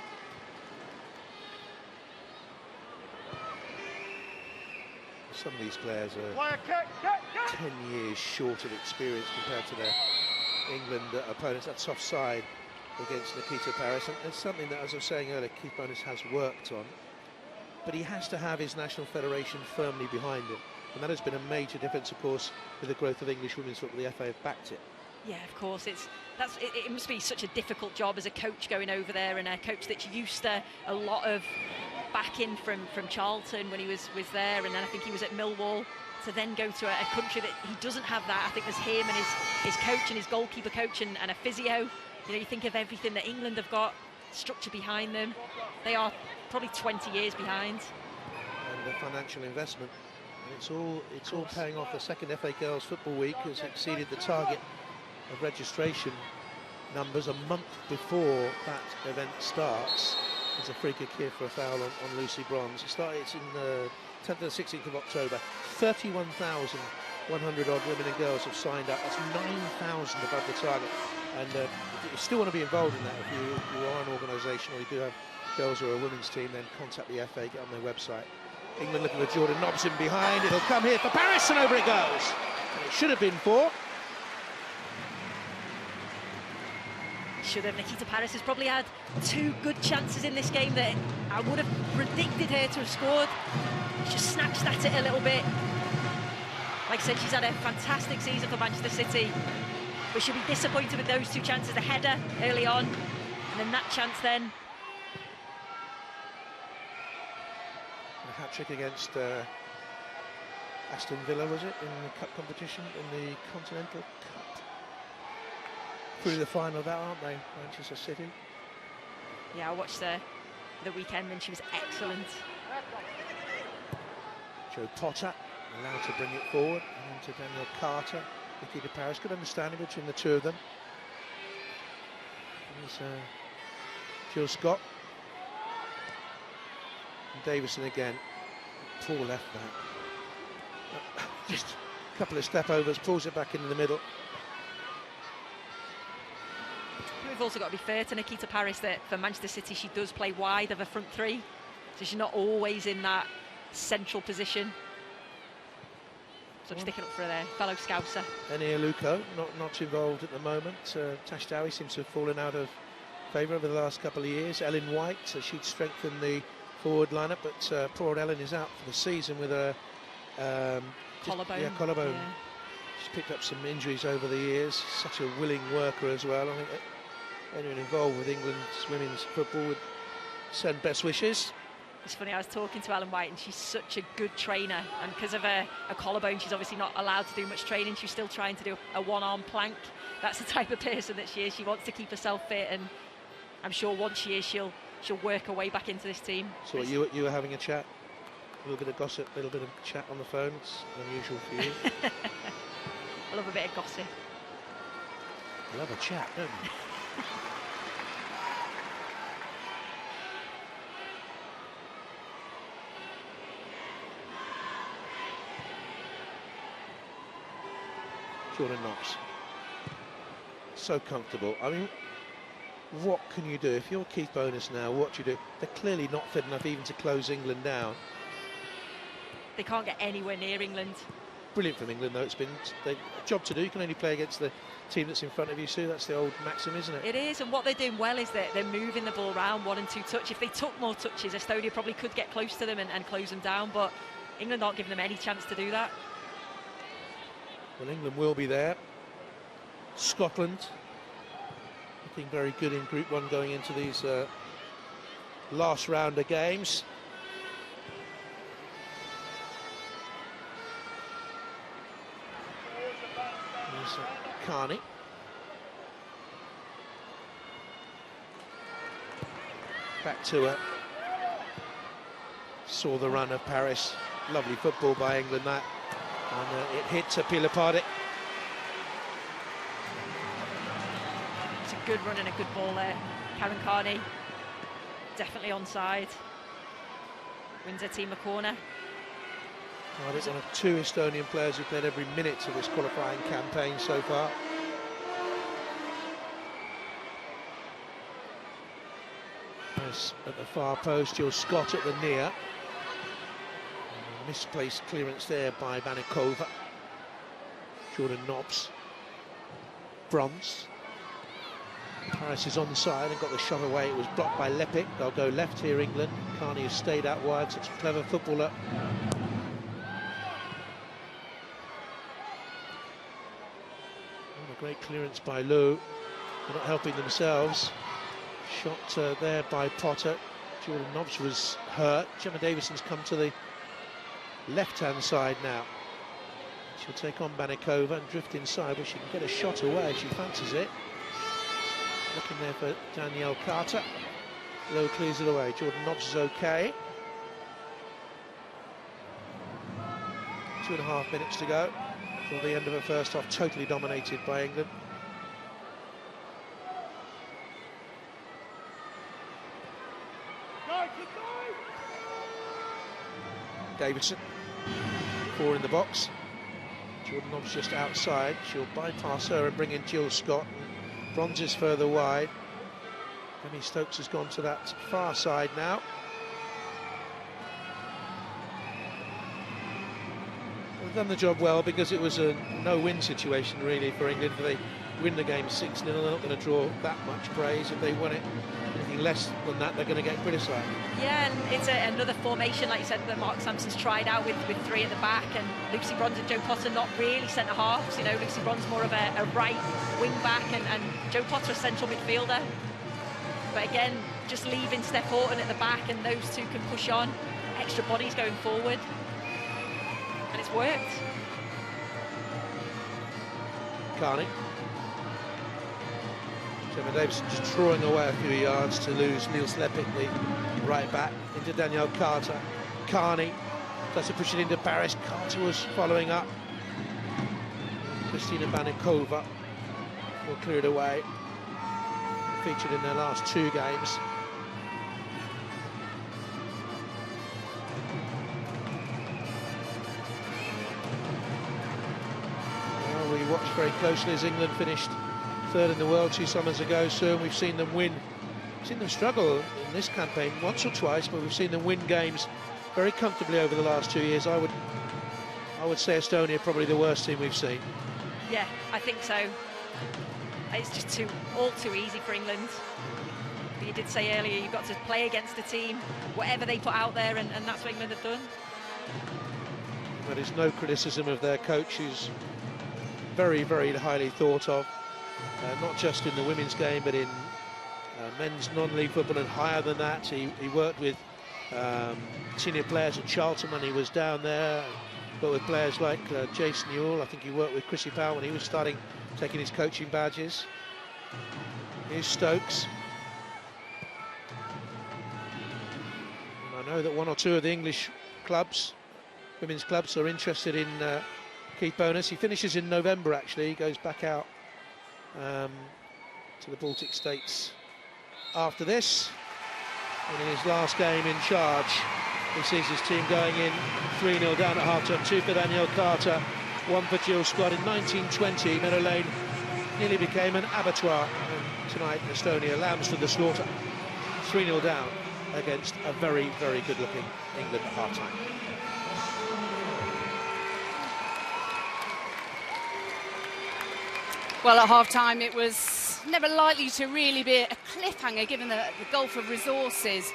Some of these players are 10 years short of experience compared to their England opponents. That's offside against Nikita Paris, and it's something that, as I was saying earlier, Keith Bowness has worked on, but he has to have his national federation firmly behind him, and that has been a major difference, of course, with the growth of English women's football. The FA have backed it. Yeah, of course. It must be such a difficult job as a coach going over there, and a coach that's used to a lot of backing from Charlton when he was there, and then I think he was at Millwall, to then go to a country that he doesn't have that. I think there's him and his coach and his goalkeeper coach and a physio. You know, you think of everything that England have got, structure behind them. They are probably 20 years behind. And the financial investment, and it's all paying off. The second FA Girls Football Week has exceeded the target of registration numbers a month before that event starts. There's a free kick here for a foul on Lucy Bronze. It's in the 10th and 16th of October. 31,100 odd women and girls have signed up. That's 9,000 above the target. And if you still want to be involved in that, if you are an organisation or you do have girls or a women's team, then contact the FA, get on their website. England looking for Jordan Nobbs in behind. It'll come here for Paris, and over it goes. And it should have been 4. Should have. Nikita Paris has probably had 2 good chances in this game that I would have predicted her to have scored. She snatched at it a little bit. Like I said, she's had a fantastic season for Manchester City, but she'll be disappointed with those 2 chances. The header early on, and then that chance then. A hat-trick against Aston Villa, was it, in the cup competition, in the Continental Cup? Through the final of that, aren't they, Manchester City? Yeah, I watched the weekend and she was excellent. Joe Potter allowed to bring it forward, and into Daniel Carter. Nikita Paris, good understanding between the two of them. Here's Jill Scott. And Davison again. Poor left back. Just a couple of step overs, pulls it back into the middle. We've also got to be fair to Nikita Parris that for Manchester City she does play wide of a front three, so she's not always in that central position. So I'm sticking up for their fellow Scouser. Enia Luco not involved at the moment. Tash Dowie seems to have fallen out of favour over the last couple of years. Ellen White, she'd strengthened the forward lineup, but poor old Ellen is out for the season with a collarbone. Collarbone. Yeah. She's picked up some injuries over the years. Such a willing worker as well. I think anyone involved with England's women's football would send best wishes. It's funny, I was talking to Ellen White and she's such a good trainer, and because of a collarbone she's obviously not allowed to do much training. She's still trying to do a one-arm plank. That's the type of person that she is. She wants to keep herself fit, and I'm sure once she is, she'll work her way back into this team. So you were having a chat, a little bit of gossip, a little bit of chat on the phone. It's unusual for you. I love a bit of gossip. I love a chat, don't you? Jordan Knox. So comfortable. I mean, what can you do? If you're Keith Bonus now, what do you do? They're clearly not fit enough even to close England down. They can't get anywhere near England. Brilliant from England, though. It's been a job to do. You can only play against the team that's in front of you, Sue. That's the old maxim, isn't it? It is, and what they're doing well is that they're moving the ball around 1 and 2 touch. If they took more touches, Estonia probably could get close to them and close them down, but England aren't giving them any chance to do that. Well, England will be there. Scotland looking very good in Group 1 going into these last round of games. Here's Carney. Back to her. Saw the run of Paris. Lovely football by England, that. And it hit Pilipadi. It's a good run and a good ball there. Karen Carney, definitely onside. Wins her team a corner. Well, it's one of 2 Estonian players who played every minute of this qualifying campaign so far. As at the far post, Jill Scott at the near. Misplaced clearance there by Banikova. Jordan Knox. Bronze. Paris is onside and got the shot away. It was blocked by Lepic. They'll go left here, England. Carney has stayed out wide. Such a clever footballer. A great clearance by Lou. They're not helping themselves. Shot there by Potter. Jordan Knox was hurt. Gemma Davison's come to the left-hand side now. She'll take on Banikova and drift inside, but she can get a shot away if she fancies it. Looking there for Danielle Carter. Low clears it away. Jordan Knox is okay. 2.5 minutes to go till the end of the first half. Totally dominated by England. Davidson, 4 in the box. Jordan Knox just outside. She'll bypass her and bring in Jill Scott. And Bronze is further wide. Demi Stokes has gone to that far side now. They've done the job well because it was a no-win situation really for England. If they win the game 6-0, they're not going to draw that much praise. If they win it anything less than that, they're going to get criticised. Yeah, and it's another formation, like you said, that Mark Sampson's tried out with 3 at the back, and Lucy Bronze and Jo Potter not really centre halves. You know, Lucy Bronze more of a right wing back, and Jo Potter a central midfielder. But again, just leaving Steph Horton at the back, and those two can push on. Extra bodies going forward, and it's worked. Carney. Gemma Davison just drawing away a few yards to lose Niels Lepic, the right back, into Danielle Carter. Carney tries to push it into Paris. Carter was following up. Kristina Banikova will clear it away. featured in their last 2 games. Well, we watched very closely as England finished 3rd in the world 2 summers ago, so we've seen them win. We've seen them struggle in this campaign once or twice, but we've seen them win games very comfortably over the last 2 years. I would say Estonia probably the worst team we've seen. Yeah, I think so. It's just all too easy for England. But you did say earlier, you've got to play against a team, whatever they put out there, and that's what England have done. There is no criticism of their coach, who's very, very highly thought of, not just in the women's game, but in men's non-league football and higher than that. He worked with senior players at Charlton when he was down there, but with players like Jason Newell. I think he worked with Chrissy Powell when he was taking his coaching badges. Here's Stokes. And I know that 1 or 2 of the English clubs, women's clubs, are interested in Keith Bonas. He finishes in November, actually. He goes back out to the Baltic States after this. And in his last game in charge, he sees his team going in 3-0 down at half-time. 2 for Danielle Carter, 1 for Jill Scott. In 1920, Meadow Lane nearly became an abattoir. And tonight, Estonia lambs to the slaughter. 3-0 down against a very, very good-looking England at half-time. Well, at half-time, it was never likely to really be a cliffhanger, given the gulf of resources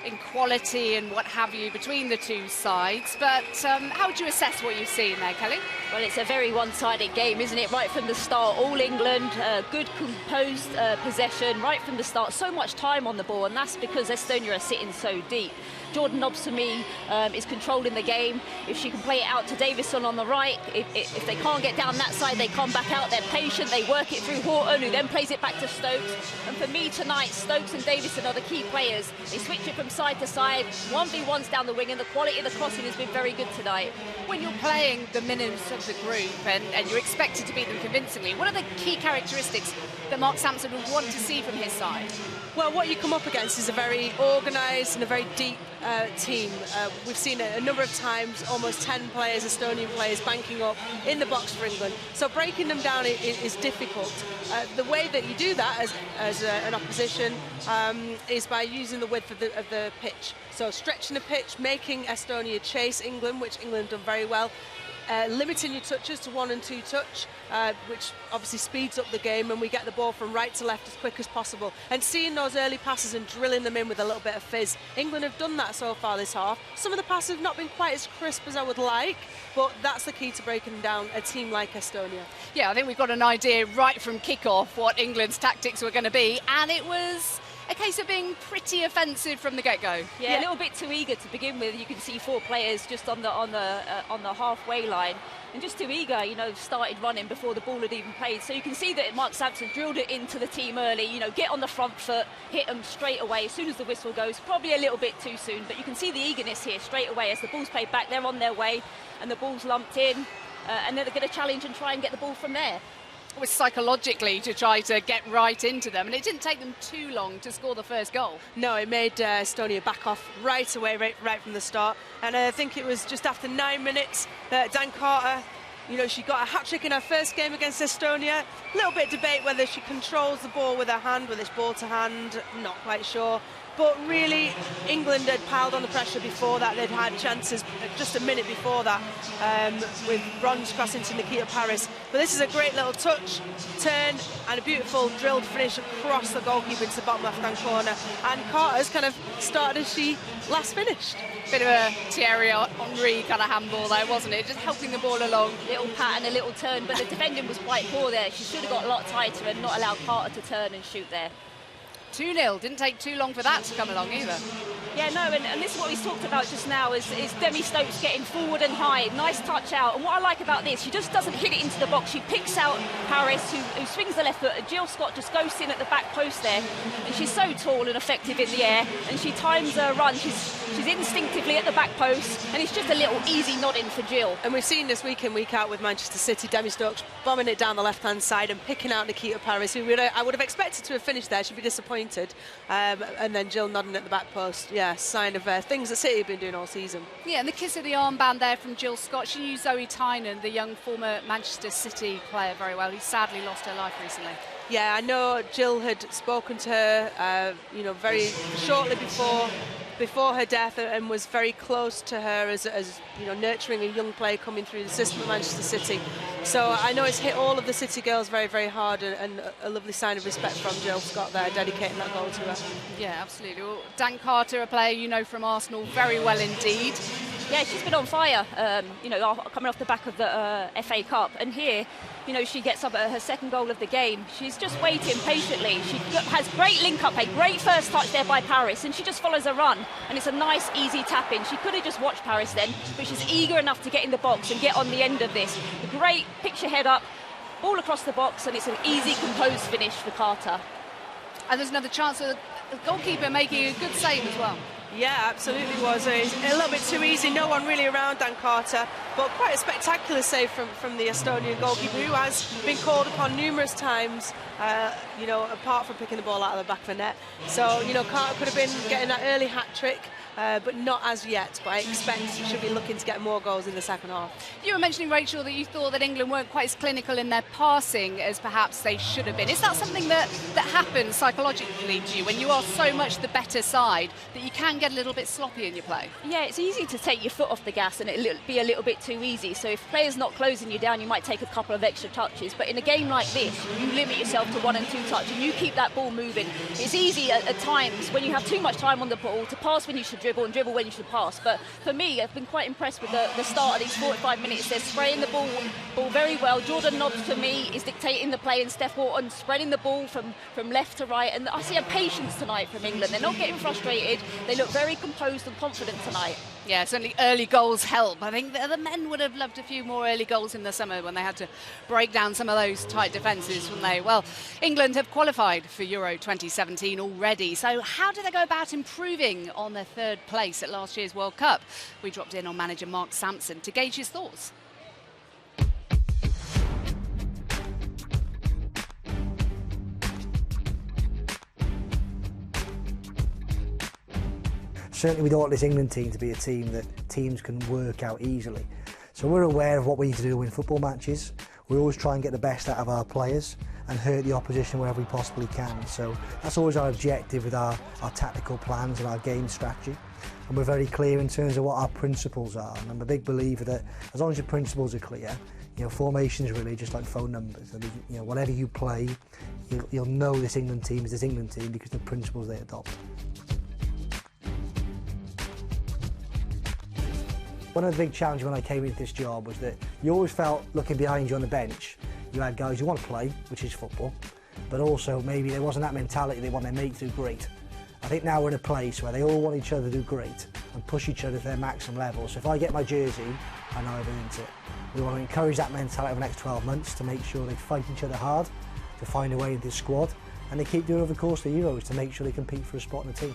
in quality and what have you between the 2 sides. But how would you assess what you've seen there, Kelly? Well, it's a very one-sided game, isn't it? Right from the start, all England, good composed possession right from the start. So much time on the ball, and that's because Estonia are sitting so deep. Jordan Nobsamy is controlling the game. If she can play it out to Davison on the right, if they can't get down that side, they come back out. They're patient. They work it through Horton, who then plays it back to Stokes. And for me tonight, Stokes and Davison are the key players. They switch it from side to side, 1v1s down the wing, and the quality of the crossing has been very good tonight. When you're playing the minims of the group and you're expected to beat them convincingly, what are the key characteristics that Mark Sampson would want to see from his side? Well, what you come up against is a very organised and a very deep team. We've seen it a number of times, almost 10 players, Estonian players, banking up in the box for England. So breaking them down is difficult. The way that you do that as an opposition is by using the width of the pitch. So stretching the pitch, making Estonia chase England, which England have done very well. Limiting your touches to 1 and 2 touch, which obviously speeds up the game, and we get the ball from right to left as quick as possible. And seeing those early passes and drilling them in with a little bit of fizz. England have done that so far this half. Some of the passes have not been quite as crisp as I would like, but that's the key to breaking down a team like Estonia. Yeah, I think we've got an idea right from kick-off what England's tactics were going to be, and it was a case of being pretty offensive from the get-go. Yeah, a little bit too eager to begin with. You can see 4 players just on the halfway line, and just too eager. You know, started running before the ball had even played. So you can see that Mark Sampson drilled it into the team early. You know, get on the front foot, hit them straight away as soon as the whistle goes. Probably a little bit too soon, but you can see the eagerness here straight away as the ball's played back. They're on their way, and the ball's lumped in, and they're going to challenge and try and get the ball from there. Was psychologically to try to get right into them, and it didn't take them too long to score the first goal. No, it made Estonia back off right away, right from the start. And I think it was just after 9 minutes that Dan Carter, you know, she got a hat-trick in her first game against Estonia. A little bit of debate whether she controls the ball with her hand, with this ball to hand, not quite sure. But really, England had piled on the pressure before that. They'd had chances just a minute before that with Bronze crossing to Nikita Paris. But this is a great little touch, turn, and a beautiful drilled finish across the goalkeeper into the bottom left-hand corner. And Carter's kind of started as she last finished. Bit of a Thierry Henry kind of handball there, wasn't it? Just helping the ball along. Little pat and a little turn, but the defending was quite poor there. She should have got a lot tighter and not allowed Carter to turn and shoot there. 2-0, didn't take too long for that to come along either. Yeah, no, and this is what we talked about just now, is Demi Stokes getting forward and high, nice touch out. And what I like about this, she just doesn't hit it into the box. She picks out Paris, who swings the left foot, and Jill Scott just goes in at the back post there. And she's so tall and effective in the air, and she times her run. She's She's instinctively at the back post, and it's just a little easy nod in for Jill. And we've seen this week in, week out with Manchester City, Demi Stokes bombing it down the left-hand side and picking out Nikita Paris, who I would have expected to have finished there. She'd be disappointed. And then Jill nodding at the back post. Yeah, sign of things that City have been doing all season. Yeah, and the kiss of the armband there from Jill Scott. She knew Zoe Tynan, the young former Manchester City player, very well, who sadly lost her life recently. Yeah, I know Jill had spoken to her, very shortly before her death, and was very close to her as nurturing a young player coming through the system of Manchester City. So I know it's hit all of the City girls very, very hard, and a lovely sign of respect from Jill Scott there, dedicating that goal to her. Yeah, absolutely. Well, Dan Carter, a player you know from Arsenal very well indeed. Yeah, she's been on fire, coming off the back of the FA Cup. And here, she gets up at her second goal of the game. She's just waiting patiently. She has great link-up, a great first touch there by Paris, and she just follows a run. And it's a nice, easy tap-in. She could have just watched Paris then, but she's eager enough to get in the box and get on the end of this. A great picture head up, all across the box, and it's an easy, composed finish for Carter. And there's another chance of the goalkeeper making a good save as well. Yeah, absolutely was. It's a little bit too easy. No one really around Dan Carter, but quite a spectacular save from the Estonian goalkeeper, who has been called upon numerous times, apart from picking the ball out of the back of the net. So, Carter could have been getting that early hat-trick, but not as yet. But I expect he should be looking to get more goals in the second half. You were mentioning, Rachel, that you thought that England weren't quite as clinical in their passing as perhaps they should have been. Is that something that happens psychologically to you when you are so much the better side that you can get a little bit sloppy in your play? Yeah, it's easy to take your foot off the gas and it'll be a little bit too easy. So if players not closing you down, you might take a couple of extra touches. But in a game like this, you limit yourself to 1 and 2 touch and you keep that ball moving. It's easy at times when you have too much time on the ball to pass when you should dribble and dribble when you should pass. But for me, I've been quite impressed with the start of these 45 minutes. They're spraying the ball very well. Jordan Nobbs, for me, is dictating the play, and Steph Wharton spreading the ball from left to right. And I see a patience tonight from England. They're not getting frustrated. They look very composed and confident tonight. Yeah, certainly early goals help. I think the men would have loved a few more early goals in the summer when they had to break down some of those tight defences, wouldn't they? Well, England have qualified for Euro 2017 already. So how do they go about improving on their third place at last year's World Cup? We dropped in on manager Mark Sampson to gauge his thoughts. Certainly we don't want this England team to be a team that teams can work out easily. So we're aware of what we need to do to win football matches. We always try and get the best out of our players and hurt the opposition wherever we possibly can. So that's always our objective with our tactical plans and our game strategy. And we're very clear in terms of what our principles are. And I'm a big believer that as long as your principles are clear, formation's really just like phone numbers. And, whatever you play, you'll know this England team is this England team because the principles they adopt. One of the big challenges when I came into this job was that you always felt, looking behind you on the bench, you had guys who want to play, which is football, but also maybe there wasn't that mentality they want their mates to do great. I think now we're in a place where they all want each other to do great and push each other to their maximum level. So if I get my jersey, I know I've earned it. We want to encourage that mentality over the next 12 months to make sure they fight each other hard, to find a way into the squad, and they keep doing it over the course of the Euros to make sure they compete for a spot in the team.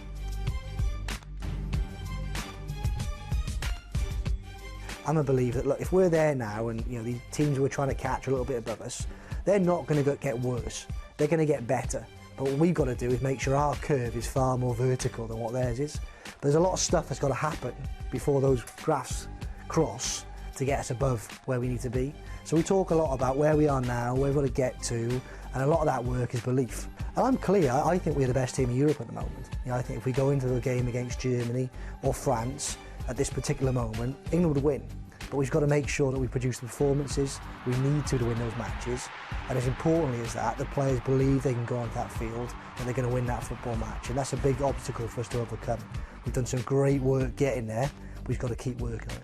I'm a believer that, look, if we're there now and these teams we're trying to catch are a little bit above us, they're not going to get worse. They're going to get better. But what we've got to do is make sure our curve is far more vertical than what theirs is. But there's a lot of stuff that's got to happen before those graphs cross to get us above where we need to be. So we talk a lot about where we are now, where we've got to get to, and a lot of that work is belief. And I'm clear, I think we're the best team in Europe at the moment. I think if we go into a game against Germany or France at this particular moment, England would win. But we've got to make sure that we produce the performances we need to win those matches. And as importantly as that, the players believe they can go onto that field and they're going to win that football match. And that's a big obstacle for us to overcome. We've done some great work getting there, but we've got to keep working on it.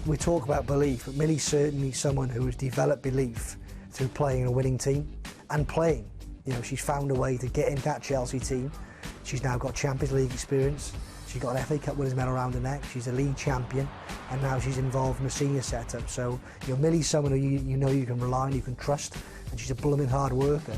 We talk about belief, but Millie's certainly someone who has developed belief through playing in a winning team and playing. She's found a way to get into that Chelsea team. She's now got Champions League experience. She's got an FA Cup winners medal around her neck. She's a league champion, and now she's involved in a senior setup. So, Millie's someone who you can rely on, you can trust, and she's a blooming hard worker.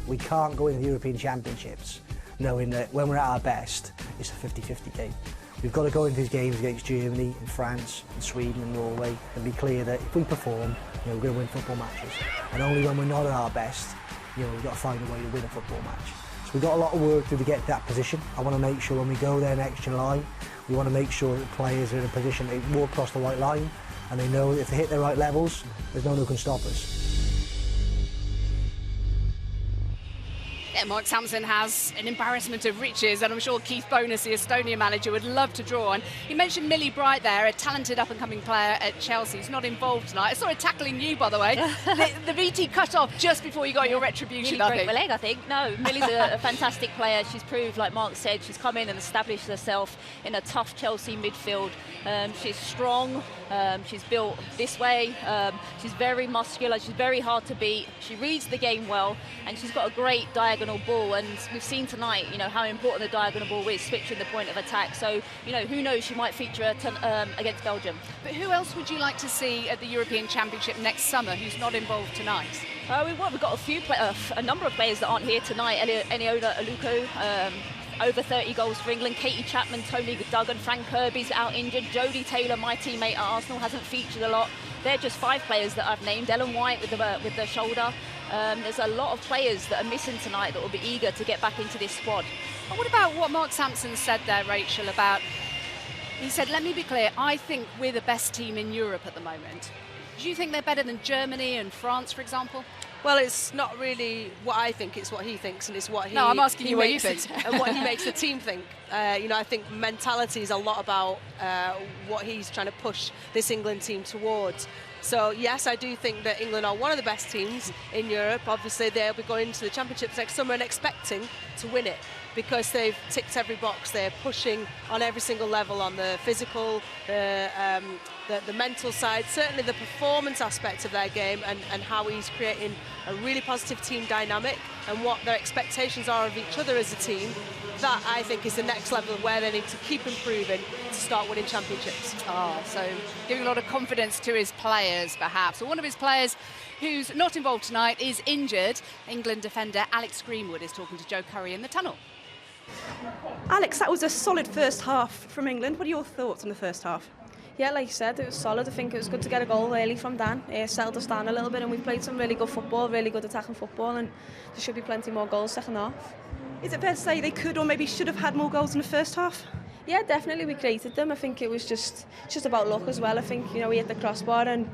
We can't go into the European Championships knowing that when we're at our best, it's a 50-50 game. We've got to go into these games against Germany and France and Sweden and Norway and be clear that if we perform, we're going to win football matches. And only when we're not at our best, we've got to find a way to win a football match. So we've got a lot of work to do to get to that position. I want to make sure when we go there next July, we want to make sure that players are in a position to walk across the white line and they know that if they hit the right levels, there's no one who can stop us. Yeah, Mark Sampson has an embarrassment of riches, and I'm sure Keith Bonus, the Estonia manager, would love to draw on. You mentioned Millie Bright there, a talented up-and-coming player at Chelsea. He's not involved tonight. I saw her tackling you, by the way. the VT cut off just before you got your retribution, Nearly broke my leg, I think. No, Millie's a fantastic player. She's proved, like Mark said, she's come in and established herself in a tough Chelsea midfield. She's strong. She's built this way. She's very muscular. She's very hard to beat. She reads the game well, and she's got a great diagonal ball. And we've seen tonight, how important the diagonal ball is, switching the point of attack. So, who knows? She might feature against Belgium. But who else would you like to see at the European Championship next summer who's not involved tonight? We've got a number of players that aren't here tonight. Eniola Aluko. Over 30 goals for England. Katie Chapman, Tony Duggan, Frank Kirby's out injured. Jodie Taylor, my teammate at Arsenal, hasn't featured a lot. They're just 5 players that I've named. Ellen White with the shoulder. There's a lot of players that are missing tonight that will be eager to get back into this squad. And what about what Mark Sampson said there, Rachel, about... He said, let me be clear, I think we're the best team in Europe at the moment. Do you think they're better than Germany and France, for example? Well, it's not really what I think, it's what he thinks, and it's what he... No, I'm asking you what you think. And what he makes the team think. I think mentality is a lot about what he's trying to push this England team towards. So, yes, I do think that England are one of the best teams in Europe. Obviously, they'll be going to the Championships next summer and expecting to win it because they've ticked every box. They're pushing on every single level, on the physical, the mental side, certainly the performance aspect of their game, and how he's creating a really positive team dynamic and what their expectations are of each other as a team. That, I think, is the next level of where they need to keep improving to start winning championships. So giving a lot of confidence to his players, perhaps. Well, one of his players who's not involved tonight is injured. England defender Alex Greenwood is talking to Joe Curry in the tunnel. Alex, that was a solid first half from England. What are your thoughts on the first half? Yeah, like you said, it was solid. I think it was good to get a goal early from Dan. Settled us down a little bit, and we've played some really good football, really good attacking football, and there should be plenty more goals second half. Is it fair to say they could or maybe should have had more goals in the first half? Yeah, definitely we created them. I think it was just about luck as well. I think, we hit the crossbar and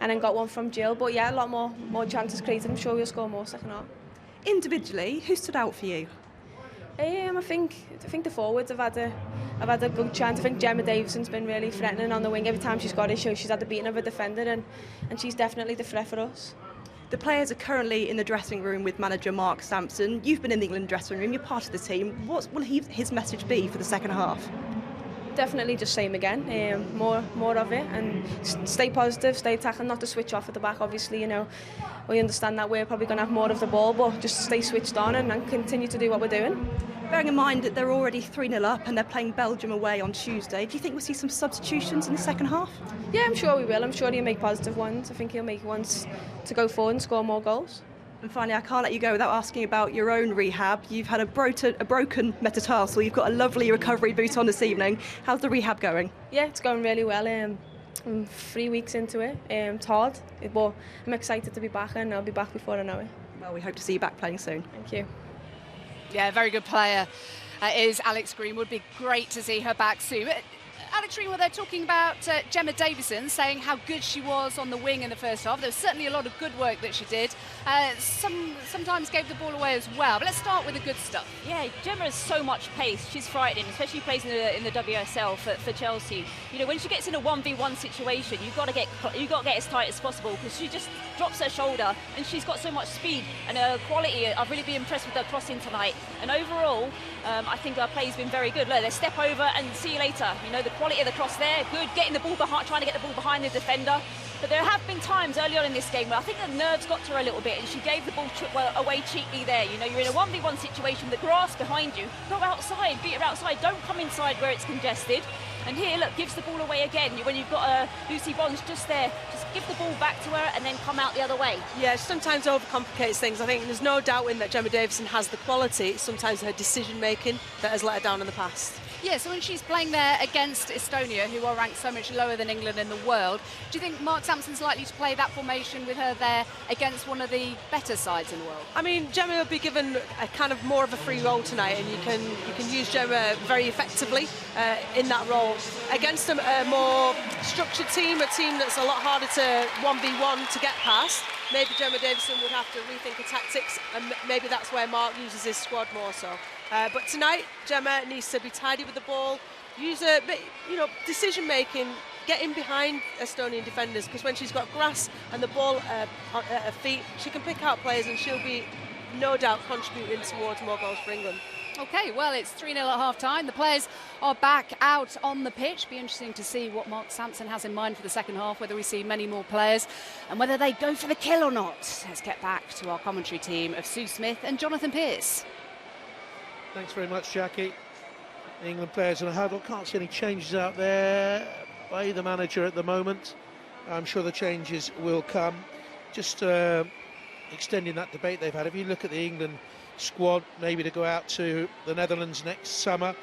then got one from Jill. But yeah, a lot more chances created. I'm sure we'll score more second half. Individually, who stood out for you? I think the forwards have had a good chance. I think Gemma Davison's been really threatening on the wing. Every time she's got it, she's had the beating of a defender, and she's definitely the threat for us. The players are currently in the dressing room with manager Mark Sampson. You've been in the England dressing room, you're part of the team. What will his message be for the second half? Definitely just same again, more of it, and stay positive, stay attacking, not to switch off at the back. Obviously, we understand that we're probably going to have more of the ball, but just stay switched on and continue to do what we're doing. Bearing in mind that they're already 3-0 up and they're playing Belgium away on Tuesday, do you think we'll see some substitutions in the second half? Yeah, I'm sure we will. I'm sure he'll make positive ones. I think he'll make ones to go forward and score more goals. And finally, I can't let you go without asking about your own rehab. You've had a broken metatarsal. You've got a lovely recovery boot on this evening. How's the rehab going? Yeah, it's going really well. I'm 3 weeks into it. It's hard, but I'm excited to be back, and I'll be back before I know it. Well, we hope to see you back playing soon. Thank you. Yeah, very good player is Alex Greenwood. Be great to see her back soon. Alex Greenwood, they're talking about Gemma Davison, saying how good she was on the wing in the first half. There was certainly a lot of good work that she did. Sometimes gave the ball away as well. But let's start with the good stuff. Yeah, Gemma has so much pace. She's frightening, especially plays in the WSL for Chelsea. When she gets in a 1v1 situation, you've got to get as tight as possible, because she just drops her shoulder, and she's got so much speed and her quality. I've really been impressed with her crossing tonight. And overall, I think her play's been very good. Look, they step over and see you later. The quality of the cross there, good. Getting the ball behind, trying to get the ball behind the defender. But there have been times early on in this game where I think the nerves got to her a little bit, and she gave the ball away cheaply there. You're in a 1v1 situation, the grass behind you. Go outside, beat her outside. Don't come inside where it's congested. And here, look, gives the ball away again. When you've got Lucy Bronze just there, just give the ball back to her and then come out the other way. Yeah, she sometimes overcomplicates things. I think there's no doubt in that Gemma Davison has the quality. It's sometimes her decision-making that has let her down in the past. Yeah, so when she's playing there against Estonia, who are ranked so much lower than England in the world, do you think Mark Sampson's likely to play that formation with her there against one of the better sides in the world? I mean, Gemma will be given a kind of more of a free role tonight, and you can use Gemma very effectively in that role against a more structured team, a team that's a lot harder to 1v1 to get past. Maybe Gemma Davison would have to rethink her tactics, and maybe that's where Mark uses his squad more so. But tonight, Gemma needs to be tidy with the ball, use her, decision-making, get in behind Estonian defenders, because when she's got grass and the ball at her feet, she can pick out players and she'll be, no doubt, contributing towards more goals for England. OK, well, it's 3-0 at half-time. The players are back out on the pitch. Be interesting to see what Mark Sampson has in mind for the second half, whether we see many more players and whether they go for the kill or not. Let's get back to our commentary team of Sue Smith and Jonathan Pearce. Thanks very much, Jackie. The England players in a huddle. Can't see any changes out there by the manager at the moment. I'm sure the changes will come. Just extending that debate they've had. If you look at the England squad, maybe to go out to the Netherlands next summer,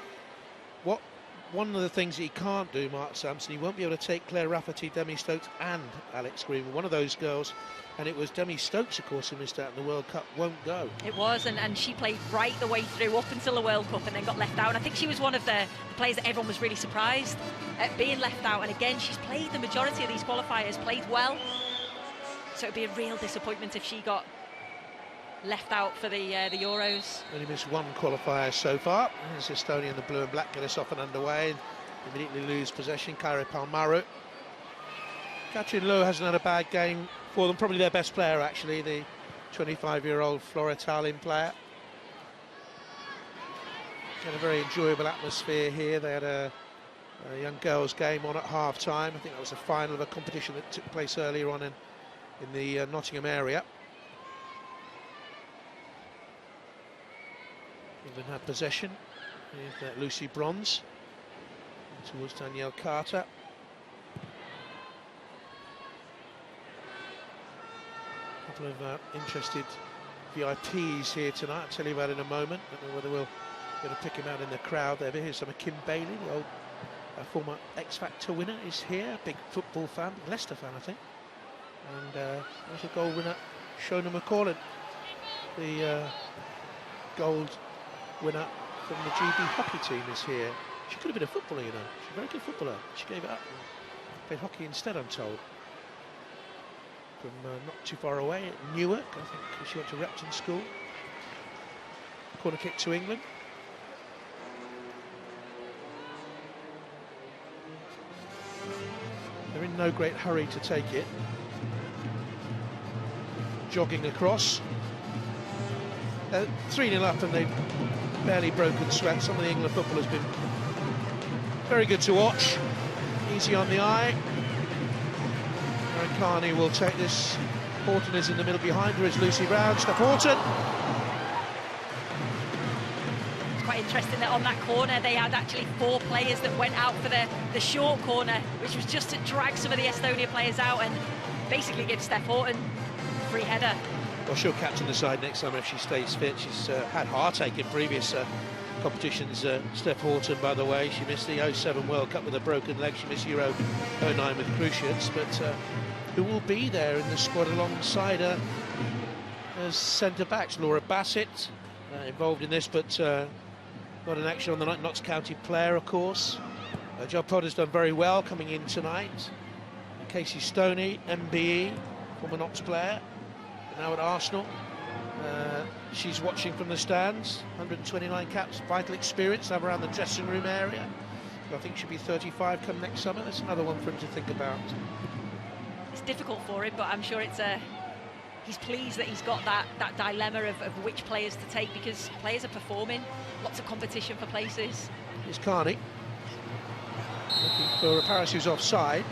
one of the things that he can't do, Mark Sampson, he won't be able to take Claire Rafferty, Demi Stokes and Alex Green. One of those girls, and it was Demi Stokes, of course, who missed out in the World Cup, won't go. It was, and she played right the way through up until the World Cup and then got left out. And I think she was one of the players that everyone was really surprised at being left out. And again, she's played the majority of these qualifiers, played well. So it'd be a real disappointment if she got left out for the Euros. Only missed one qualifier so far. There's Estonia in the blue and black, get us off and underway. Immediately lose possession. Kairi Palmaru. Katrin Lowe hasn't had a bad game for them. Probably their best player, actually, the 25-year-old Floretalin player. Had a very enjoyable atmosphere here. They had a young girls' game on at half-time. I think that was the final of a competition that took place earlier on in the Nottingham area. England had possession with Lucy Bronze towards Danielle Carter. A couple of interested VIPs here tonight. I'll tell you about in a moment. I don't know whether we'll be able to pick him out in the crowd there. But here's Kim Bailey, the old former X Factor winner, is here. Big football fan, Leicester fan, I think. And there's a goal winner, Shona McCaulin, the gold winner from the GB hockey team, is here. She could have been a footballer, you know. She's a very good footballer. She gave it up and played hockey instead, I'm told. From not too far away at Newark, I think she went to Repton School. Corner kick to England. They're in no great hurry to take it. Jogging across. 3-0 up and they've barely broken sweat. Some of the England football has been very good to watch. Easy on the eye. Erin Carney will take this. Horton is in the middle. Behind her is Lucy Brown. Steph Horton. It's quite interesting that on that corner they had actually 4 players that went out for the short corner, which was just to drag some of the Estonia players out and basically give Steph Horton a free header. Well, she'll captain the side next summer if she stays fit. She's had heartache in previous competitions. Steph Horton, by the way, she missed the 07 World Cup with a broken leg. She missed Euro 09 with cruciates. But who will be there in the squad alongside her as centre-backs? Laura Bassett involved in this, but not in action on the night. Notts County player, of course. Joe Potter's done very well coming in tonight. Casey Stoney, MBE, former Notts player, now at Arsenal. She's watching from the stands. 129 caps, vital experience, have around the dressing room area. I think she'll be 35 come next summer. That's another one for him to think about. It's difficult for him, but I'm sure he's pleased that he's got that dilemma of which players to take, because players are performing. Lots of competition for places. Here's Carney looking for Paris, who's offside.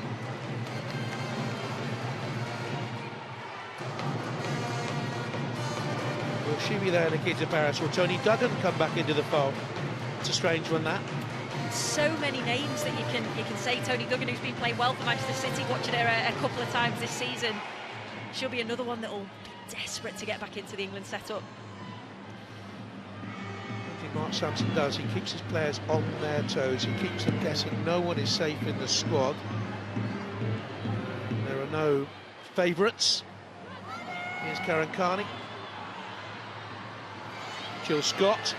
Will she be there, Nikita Paris? Will Tony Duggan come back into the fold? It's a strange one, that. so many names that you can say. Tony Duggan, who's been playing well for Manchester City, watching her a couple of times this season. She'll be another one that will be desperate to get back into the England setup. One thing Mark Sampson does, he keeps his players on their toes. He keeps them guessing. No one is safe in the squad. There are no favourites. Here's Karen Carney. Jill Scott.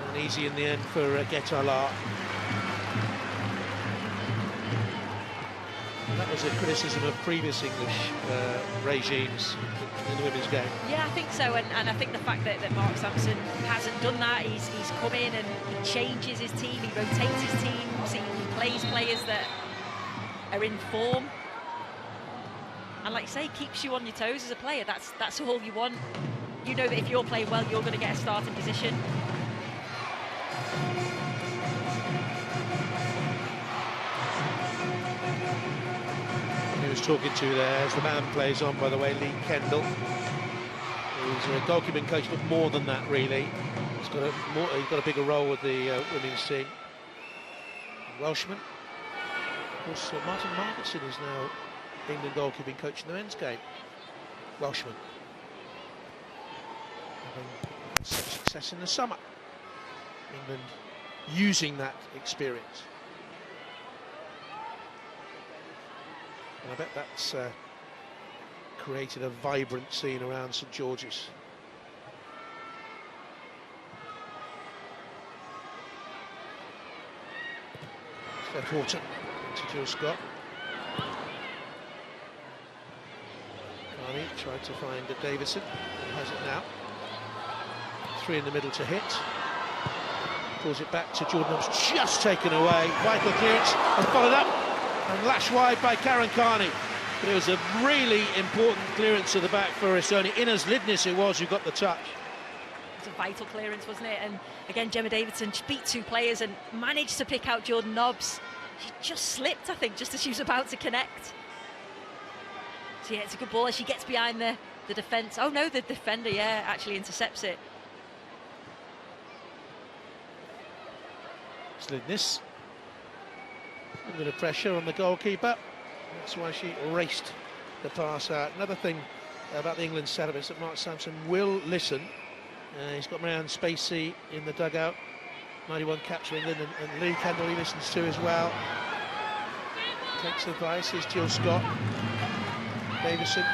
And easy in the end for Guetala. That was a criticism of previous English regimes in the women's game. Yeah, I think so, and I think the fact that Mark Sampson hasn't done that, he's come in and he changes his team, he rotates his teams, he plays players that are in form. And like you say, keeps you on your toes as a player. That's all you want. You know that if you're playing well, you're going to get a starting position. He was talking to there as the man plays on, by the way, Lee Kendall, who's a goalkeeping coach, but more than that, really. He's got a bigger role with the women's team. Welshman. Of course, Martin Margetson is now England goalkeeping coach in the men's game. Welshman. Having such success in the summer. England using that experience. And I bet that's created a vibrant scene around St George's. Steph Horton to Jill Scott. Carney tried to find Davison, has it now. Three in the middle to hit. Pulls it back to Jordan Hobbs, just taken away. Vital clearance and followed up and lashed wide by Karen Carney. But it was a really important clearance to the back for Estonia. Ines Lidnis it was who got the touch. It was a vital clearance, wasn't it? And again, Gemma Davidson beat two players and managed to pick out Jordan Hobbs. She just slipped, I think, just as she was about to connect. So yeah, it's a good ball as she gets behind the defence. Oh no, the defender, yeah, actually intercepts it. Lidnis. A bit of pressure on the goalkeeper. That's why she raced the pass out. Another thing about the England setup is that Mark Sampson will listen. He's got Marianne Spacey in the dugout. 91 capture England, and Lee Kendall he listens to as well. Takes advice. Here's Jill Scott. Davison.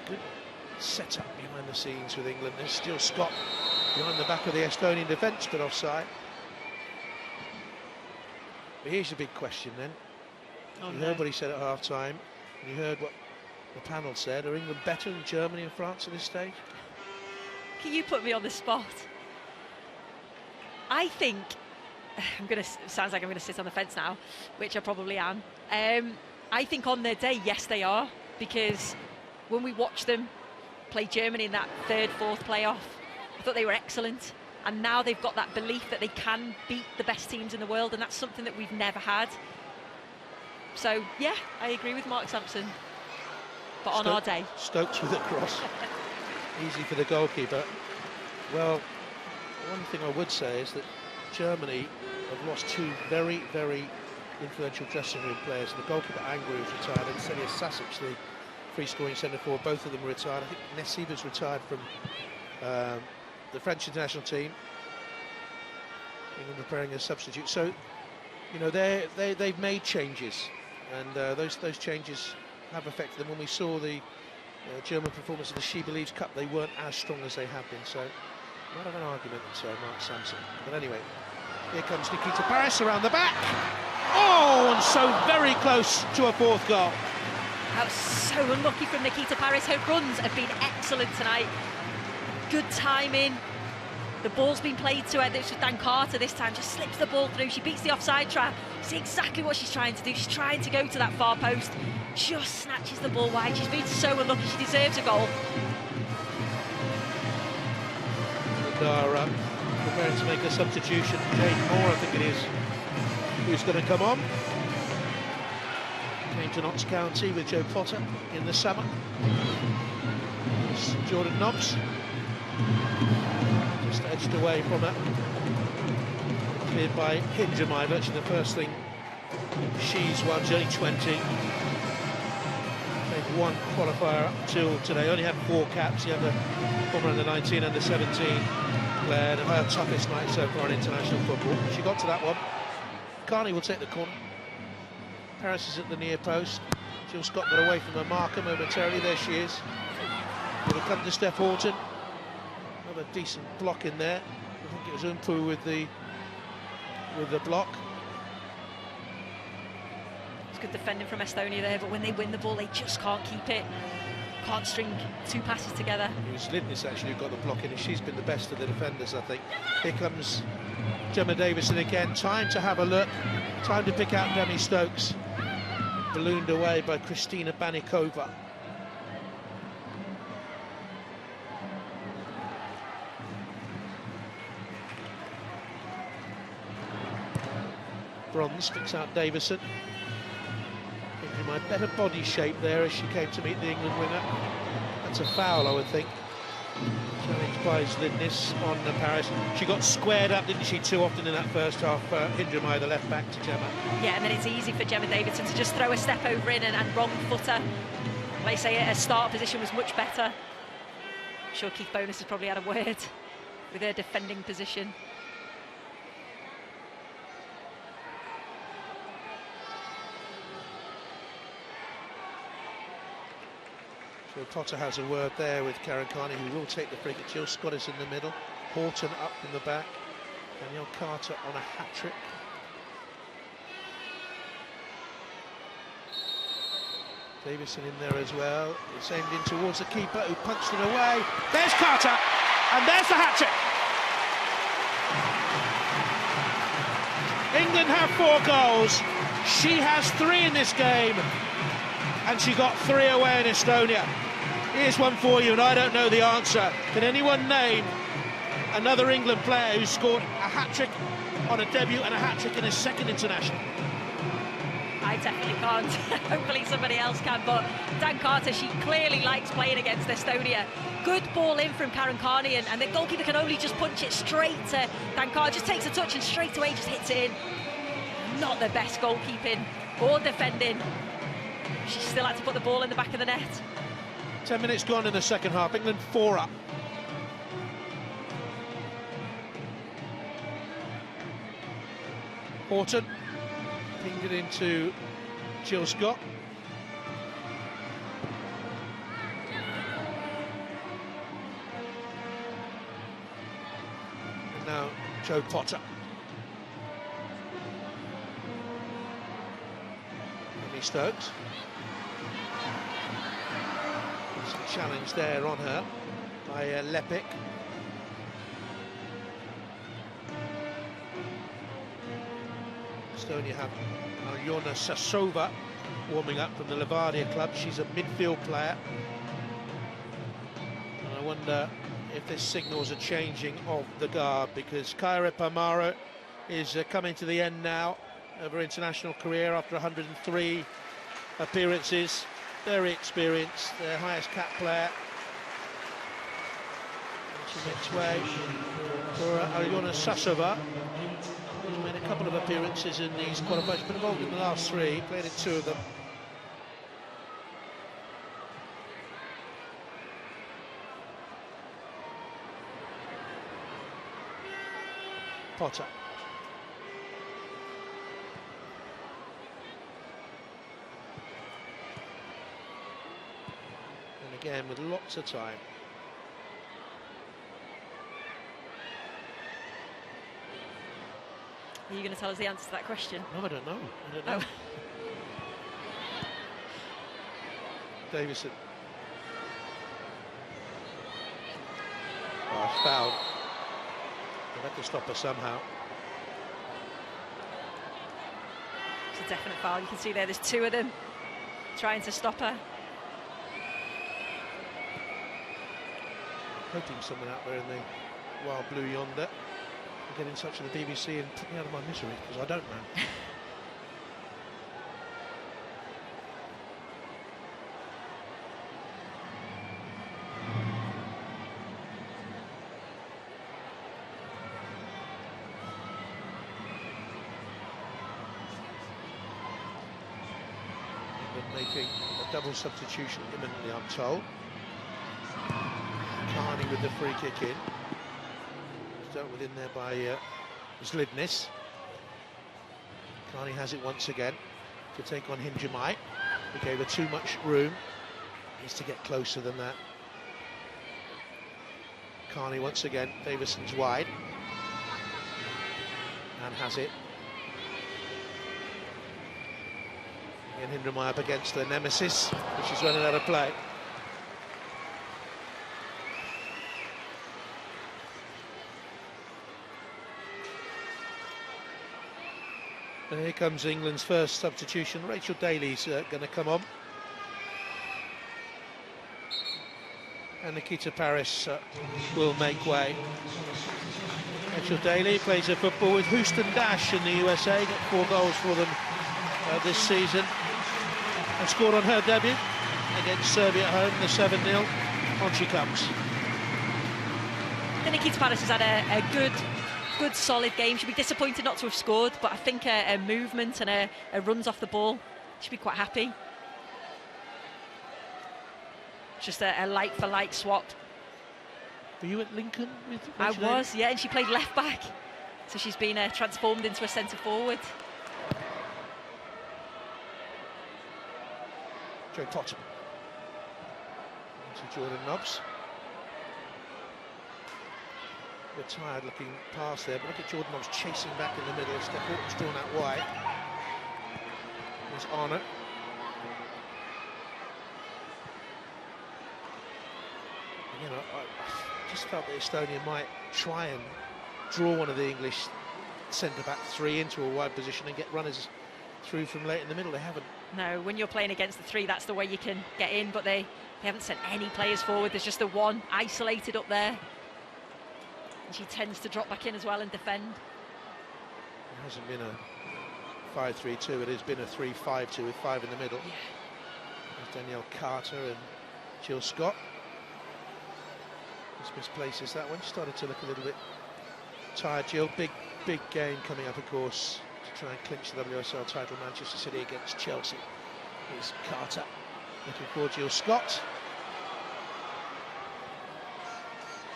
Good set up behind the scenes with England. There's still Scott behind the back of the Estonian defence, but offside. But here's the big question then. You heard what he said at half-time. You heard what the panel said. Are England better than Germany and France at this stage? Can you put me on the spot? I think sounds like I'm gonna sit on the fence now, which I probably am. I think on their day, yes, they are, because when we watched them play Germany in that third, fourth playoff, I thought they were excellent. And now they've got that belief that they can beat the best teams in the world, and that's something that we've never had. So, yeah, I agree with Mark Sampson. But on our day. Stokes with a cross. Easy for the goalkeeper. Well, one thing I would say is that Germany have lost two very, very influential dressing room players. The goalkeeper, Angry, was retired, and Celia Sasic, the free-scoring centre-forward, both of them were retired. I think Nessiba's retired from the French international team. England preparing a substitute. So, you know, they've made changes, and those changes have affected them. When we saw the German performance of the She Believes Cup, they weren't as strong as they have been. So, not of an argument, Mark Sampson. But anyway, here comes Nikita Paris around the back. Oh, and so very close to a fourth goal. That was so unlucky from Nikita Paris. Her runs have been excellent tonight. Good timing. The ball's been played to her. This was Dan Carter this time. Just slips the ball through. She beats the offside trap. See exactly what she's trying to do. She's trying to go to that far post. Just snatches the ball wide. She's been so unlucky. She deserves a goal. Dara preparing to make a substitution. Jane Moore, I think it is, who's going to come on. Came to Notts County with Joe Potter in the summer. is Jordan Knox. Just edged away from it. Cleared by Hinjamai, virtually the first thing she's won. She's only 20. They've won qualifier up till today. Only had 4 caps. She had the former under 19, under 17 player, and her toughest night so far in international football. She got to that one. Carney will take the corner. Paris is at the near post. Jill Scott got away from her marker momentarily. There she is. It'll come to Steph Horton. Another decent block in there. I think it was Umpu with the block. It's good defending from Estonia there, but when they win the ball, they just can't keep it. Can't string 2 passes together. It was Lidnis actually who got the block in, and she's been the best of the defenders, I think. Here comes Gemma Davison again. Time to have a look. Time to pick out Demi Stokes. Ballooned away by Kristina Banikova. Bronze picks out Davison. Thinking my better body shape there as she came to meet the England winger. That's a foul, I would think. Challenged by Lidnis on Paris. She got squared up, didn't she, too often in that first half. Hinjamai, the left back, to Gemma. Yeah, and then it's easy for Gemma Davidson to just throw a step over in and wrong footer. They say her start position was much better. I'm sure Keith Bonus has probably had a word with her defending position. So Potter has a word there with Karen Carney, who will take the free kick. Jill Scott is in the middle. Horton up from the back. Danielle Carter on a hat-trick. Davison in there as well. It's aimed in towards the keeper, who punched it away. There's Carter, and there's the hat-trick. England have 4 goals. She has 3 in this game, and she got 3 away in Estonia. Here's one for you, and I don't know the answer. Can anyone name another England player who scored a hat-trick on a debut and a hat-trick in his second international? I definitely can't. Hopefully somebody else can, but Dan Carter, she clearly likes playing against Estonia. Good ball in from Karen Carney, and the goalkeeper can only just punch it straight to Dan Carter. Just takes a touch and straight away just hits it in. Not the best goalkeeping or defending. She still had to put the ball in the back of the net. 10 minutes gone in the second half. England 4 up. Horton pinged it into Jill Scott. And now Jo Potter. Demi Stokes. Some challenge there on her by Lepik. Estonia have Aljona Sasova warming up from the Levadia club. She's a midfield player. And I wonder if this signals a changing of the guard, because Kyra Pamaro is coming to the end now of her international career after 103 appearances. Very experienced, their highest cap player. And she makes way for Aljona Sasova, who's made a couple of appearances in these qualifiers, been involved in the last 3, played in 2 of them. Potter. And again with lots of time. Are you going to tell us the answer to that question? No, I don't know. I don't know. Davison. Oh, it's fouled. They'll have to stop her somehow. It's a definite foul. You can see there's 2 of them trying to stop her. Hoping someone out there in the wild blue yonder will get in touch with the BBC and put me out of my misery, because I don't know. England making a double substitution imminently, I'm told. Carney with the free kick in. It's dealt with in there by Zlidnis. Carney has it once again to take on Hinjamai. He gave her too much room. Needs to get closer than that. Carney once again. Davison's wide. And has it. And Hinjamai up against the nemesis, which is running out of play. And here comes England's first substitution. Rachel Daly's going to come on. And Nikita Paris will make way. Rachel Daly plays her football with Houston Dash in the USA. Got 4 goals for them this season. And scored on her debut against Serbia at home, the 7-0. On she comes. Nikita Paris has had a good solid game. She'll be disappointed not to have scored, but I think her movement and her runs off the ball, she'll be quite happy. Just a like-for-like swap. Were you at Lincoln with Rachel? I was, yeah, and she played left back. So she's been transformed into a centre forward. Joe Potter. To Jordan Nobbs. A tired looking pass there, but look at Jordan Nobbs chasing back in the middle. Steph Horton's drawn out wide. There's Arnott. You know, I just felt that Estonia might try and draw one of the English centre-back 3 into a wide position and get runners through from late in the middle. They haven't. No, when you're playing against the 3, that's the way you can get in, but they haven't sent any players forward. There's just the one isolated up there. And she tends to drop back in as well and defend. It hasn't been a 5-3-2, it has been a 3-5-2 with 5 in the middle. Yeah. There's Danielle Carter and Jill Scott. Just misplaces that one. Started to look a little bit tired, Jill. Big game coming up, of course, to try and clinch the WSL title. Manchester City against Chelsea. Here's Carter looking for Jill Scott.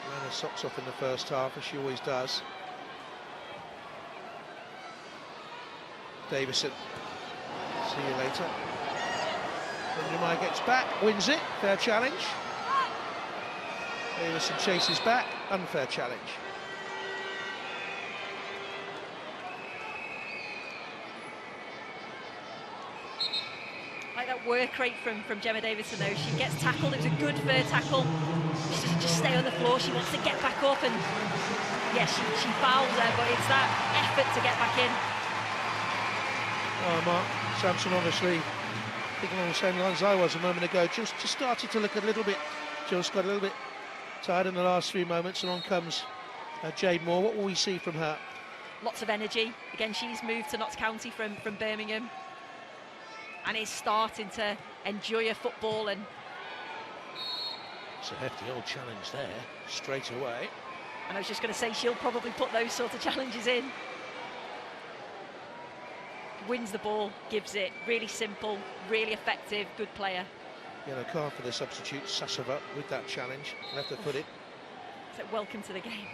Ran her socks off in the first half, as she always does. Davison. See you later. Hinjamai gets back, wins it. Fair challenge. Davison chases back, unfair challenge. Like that work rate from Gemma Davison though. She gets tackled, it was a good fair tackle. She doesn't just stay on the floor, she wants to get back up, and yeah, she fouls her, but it's that effort to get back in. Oh, Mark Sampson obviously thinking along the same lines as I was a moment ago. Just started to look a little bit, Jill's got a little bit tired in the last few moments, and on comes Jade Moore. What will we see from her? Lots of energy. Again, she's moved to Notts County from Birmingham and is starting to enjoy her football. And it's a hefty old challenge there, straight away. And I was just going to say, she'll probably put those sort of challenges in. Wins the ball, gives it, really simple, really effective, good player. Yellow card for the substitute, Sasova, with that challenge. Left her foot it. So welcome to the game.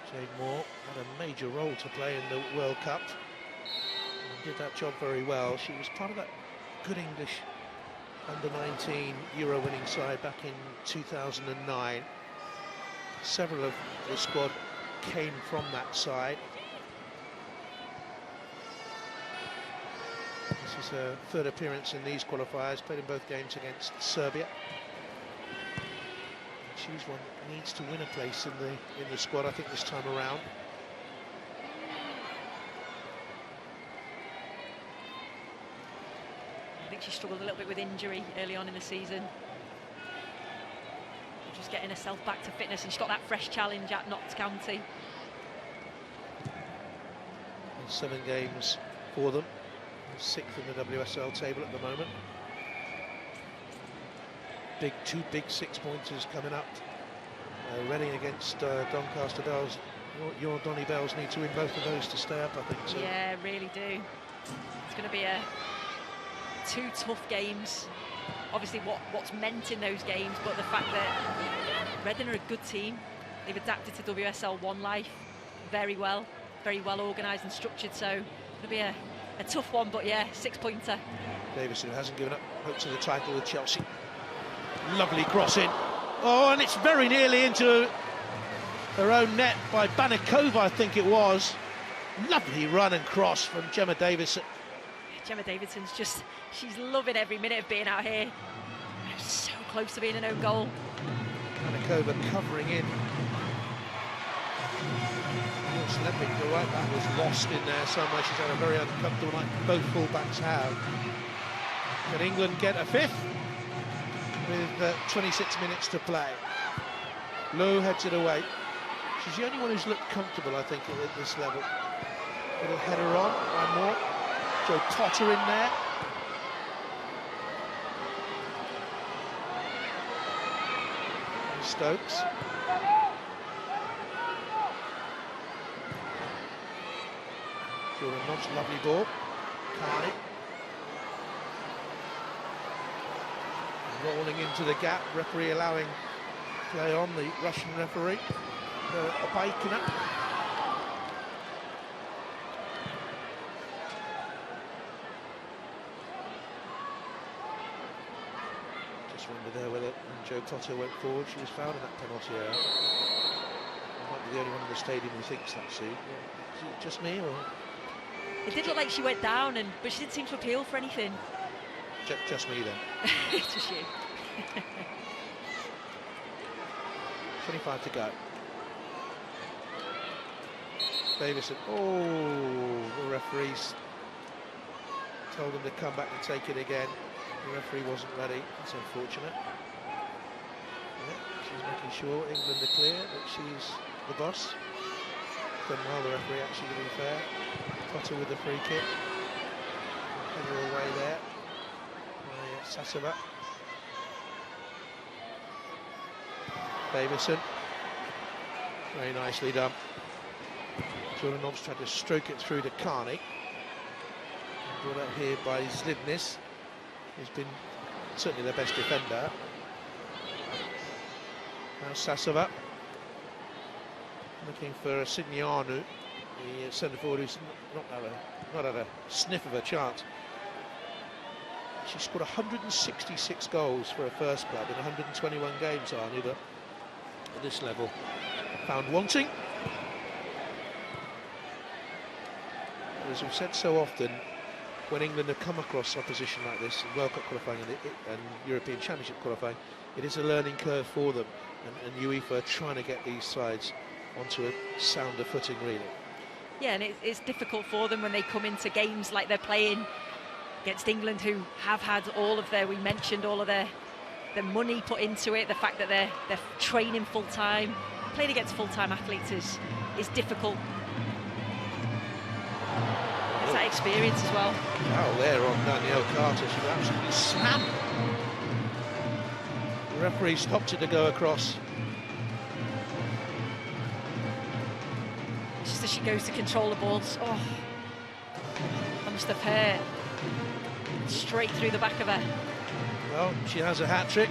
Jade Moore had a major role to play in the World Cup. And did that job very well. She was part of that good English under-19 Euro winning side back in 2009. Several of the squad came from that side. This is her third appearance in these qualifiers, played in both games against Serbia. She's one that needs to win a place in the squad, I think, this time around. I think she struggled a little bit with injury early on in the season. Just getting herself back to fitness, and she's got that fresh challenge at Notts County. And 7 games for them. 6th in the WSL table at the moment. Two big 6-pointers coming up. Reading against Doncaster Bell's Your Donny Bells need to win both of those to stay up, I think. So. Yeah, really do. It's going to be two tough games. Obviously, what's meant in those games, but the fact that Reading are a good team. They've adapted to WSL 1 Life very well organised and structured. So it'll be a tough one, but yeah, 6-pointer. Davison, who hasn't given up hopes of the title with Chelsea. Lovely crossing. Oh, and it's very nearly into her own net by Banikova, I think it was. Lovely run and cross from Gemma Davison. Gemma Davidson's she's loving every minute of being out here. So close to being an own goal. Banikova covering in. Slepik, the right back, was lost in there somewhere. She's had a very uncomfortable night. Both full-backs have. Can England get a fifth? With 26 minutes to play. Lowe heads it away. She's the only one who's looked comfortable, I think, at this level. Little header on, one more. Jo Potter in there. Stokes. Jordan Nobbs, lovely ball. Carney. Rolling into the gap, referee allowing play on, the Russian referee. Opaikina. Just wondered there whether when Jo Potter went forward, she was fouled in that penalty area. I might be the only one in the stadium who thinks that, Sue. Is it just me, or...? It did look like she went down, but she didn't seem to appeal for anything. Just me then. Just you. 25 to go. Davison. Oh, the referees told them to come back and take it again. The referee wasn't ready. That's unfortunate. Yeah, she's making sure England are clear that she's the boss. Done well, the referee, actually, to be fair. Potter with the free kick. Header away there. Sasova. Davison. Very nicely done. Jordan Nobbs tried to stroke it through to Carney. Brought out here by Zlibnis, who's been certainly their best defender. Now Sasova. Looking for Signianu, the centre forward who's not had a sniff of a chance. She scored 166 goals for her first club in 121 games, Arnie, but at this level, found wanting. As we've said so often, when England have come across opposition like this, in World Cup qualifying and European Championship qualifying, it is a learning curve for them, and UEFA are trying to get these sides onto a sounder footing, really. Yeah, and it's difficult for them when they come into games like they're playing against England, who have had all of their, we mentioned, all of their money put into it, the fact that they're training full-time. Playing against full-time athletes is difficult. It's that experience as well. Foul there on Danielle Carter. She was absolutely slammed. The referee stopped it to go across. Just as she goes to control the balls, oh, that must have hurt. Straight through the back of her. Well, she has a hat-trick.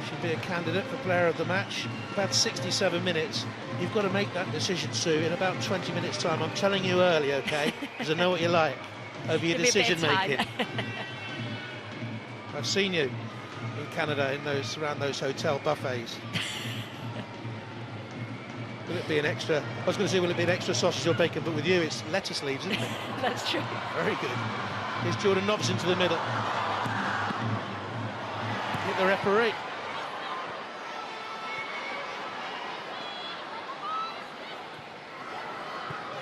She'd be a candidate for player of the match. About 67 minutes. You've got to make that decision, Sue, in about 20 minutes' time. I'm telling you early, OK? Because I know what you like over your decision-making. I've seen you in Canada in around those hotel buffets. Will it be an extra? I was going to say, will it be an extra sausage or bacon? But with you, it's lettuce leaves, isn't it? That's true. Very good. Here's Jordan Nobbs into the middle. Hit the referee.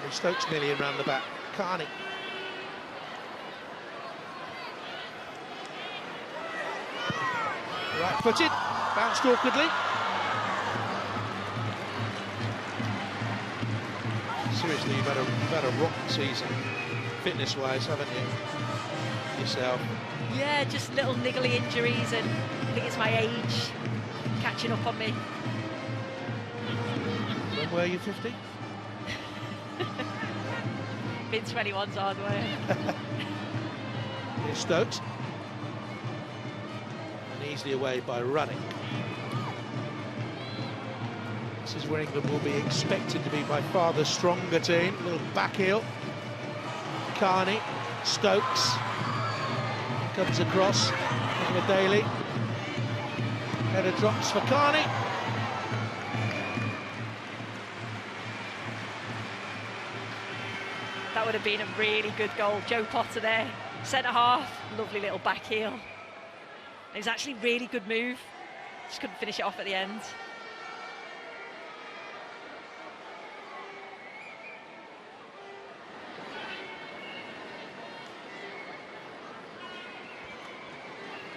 And Stokes nearly in round the back. Carney. Right-footed, bounced awkwardly. Seriously, you've had a rotten season, fitness-wise, haven't you, yourself? Yeah, just little niggly injuries, and I think it's my age catching up on me. When were you 50? Bin 21's hard work. Here's Stokes. And easily away by running. This is where England will be expected to be by far the stronger team. A little back heel. Carney, Stokes. Comes across. Daly. Header drops for Carney. That would have been a really good goal. Joe Potter there, centre half, lovely little back heel. It was actually a really good move. Just couldn't finish it off at the end.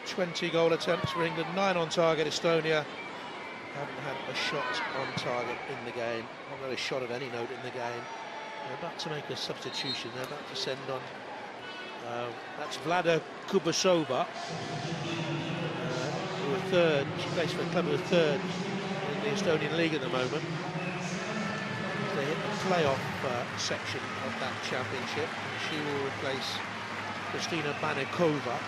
.20 goal attempts for England, 9 on target. Estonia haven't had a shot on target in the game, not had a shot of any note in the game. They're about to make a substitution. They're about to send on. That's Vlada Kubasova, who are third. She plays for a club who are third in the Estonian league at the moment. They hit the playoff section of that championship. She will replace Kristina Banikova.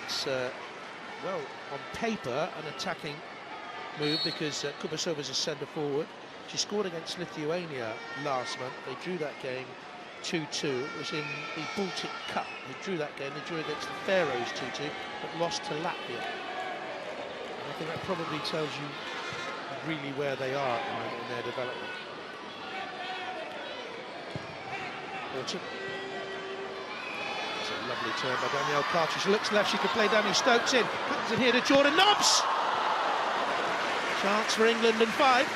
It's well, on paper, an attacking move because Kubasova is a centre forward. She scored against Lithuania last month. They drew that game 2-2. It was in the Baltic Cup. They drew that game. They drew against the Faroes 2-2, but lost to Latvia. And I think that probably tells you really where they are at the moment in their development. It's a lovely turn by Danielle Carter. She looks left. She could play Danny Stokes in. Comes in here to Jordan Nobbs. Chance for England and 5.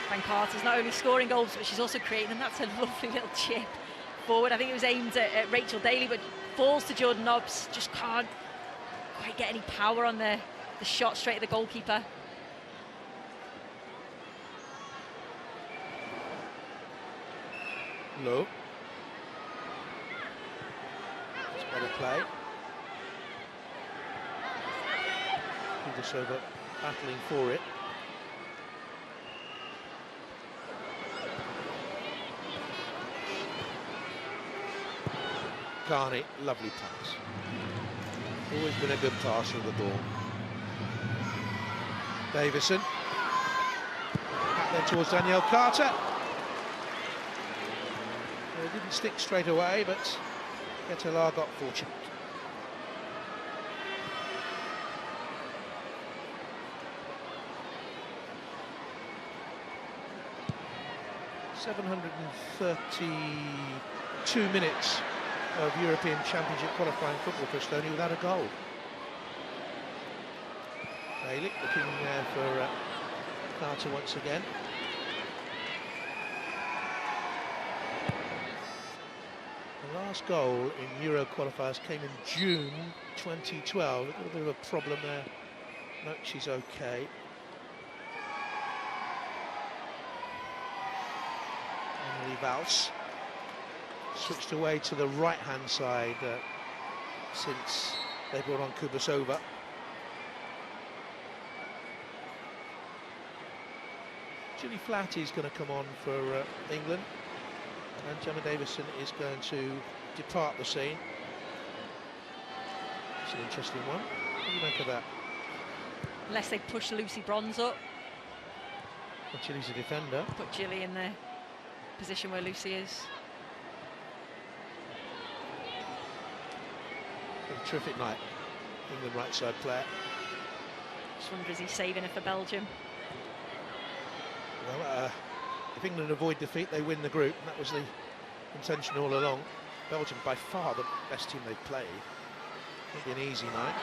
Van Carter's not only scoring goals, but she's also creating them. That's a lovely little chip forward. I think it was aimed at Rachel Daly, but falls to Jordan Nobbs. Just can't quite get any power on the shot straight at the goalkeeper. Low. It's better play. Kubasova battling for it. Carney, lovely pass. Always been a good passer of the ball. Davison. Back there towards Danielle Carter. It didn't stick straight away, but Ketelar got fortunate. ...732 minutes of European Championship qualifying football for Estonia without a goal. Bailey looking there for Carter once again. The last goal in Euro qualifiers came in June 2012. Got a bit of a problem there. No, she's okay. Emily Valls switched away to the right-hand side since they brought on Kubasova. Julie Flatty's going to come on for England, and Gemma Davison is going to depart the scene. It's an interesting one. What do you make of that? Unless they push Lucy Bronze up. Well, Gilly's a defender. Put Gilly in the position where Lucy is. A terrific night. England right side player. Just wonder, is he saving it for Belgium? Well, if England avoid defeat, they win the group. And that was the intention all along. Belgium, by far the best team they've played. Won't be an easy night.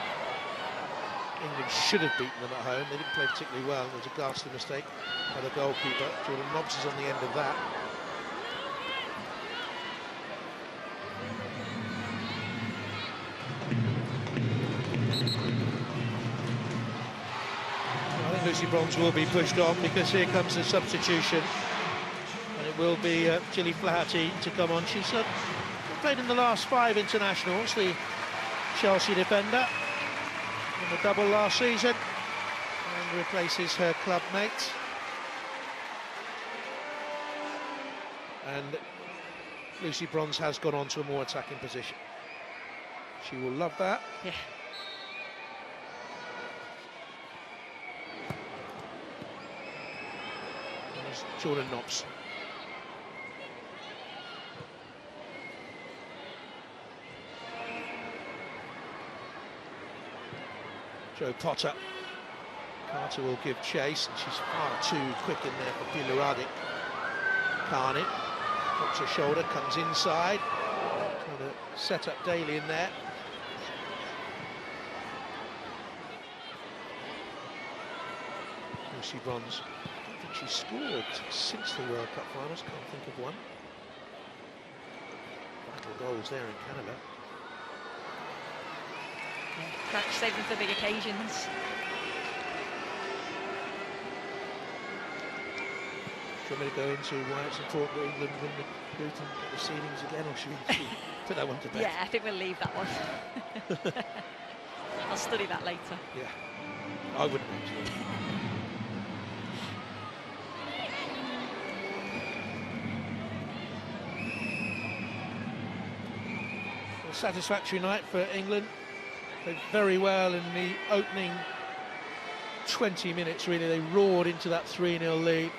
England should have beaten them at home. They didn't play particularly well. There was a ghastly mistake by the goalkeeper. Jordan Nobbs is on the end of that. Lucy Bronze will be pushed on because here comes the substitution, and it will be Gilly Flaherty to come on. She's played in the last 5 internationals, the Chelsea defender, in the double last season, and replaces her club mate. And Lucy Bronze has gone on to a more attacking position. She will love that. Yeah. There's Jordan Knops. Jo Potter. Carter will give chase, and she's far too quick in there for Pila Radic. Carney drops her shoulder, comes inside, trying to set up Daly in there. Lucy Bronze, I don't think she's scored since the World Cup finals, can't think of one. Vital goals there in Canada. Yeah, save them for big occasions. Do you want me to go into why it's important that England win the boot and get the seedings again, or should we put that one to bed? Yeah, I think we'll leave that one. I'll study that later. Yeah, I wouldn't actually. A satisfactory night for England. Played very well in the opening 20 minutes, really. They roared into that 3-0 lead.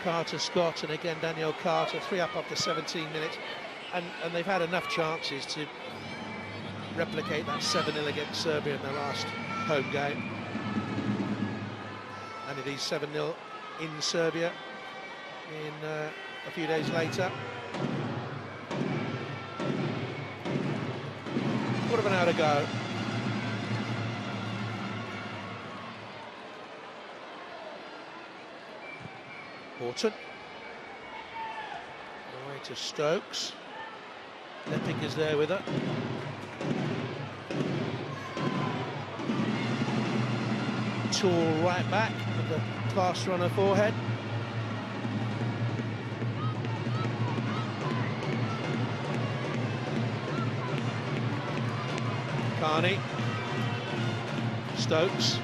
Carter, Scott, and again Danielle Carter, 3 up after 17 minutes. And they've had enough chances to replicate that 7-0 against Serbia in their last home game. And it is 7-0 in Serbia in a few days later. What of an hour to go. Horton. Away to Stokes. Epic is there with her. Tall right back with the plaster on her forehead. Carney. Stokes.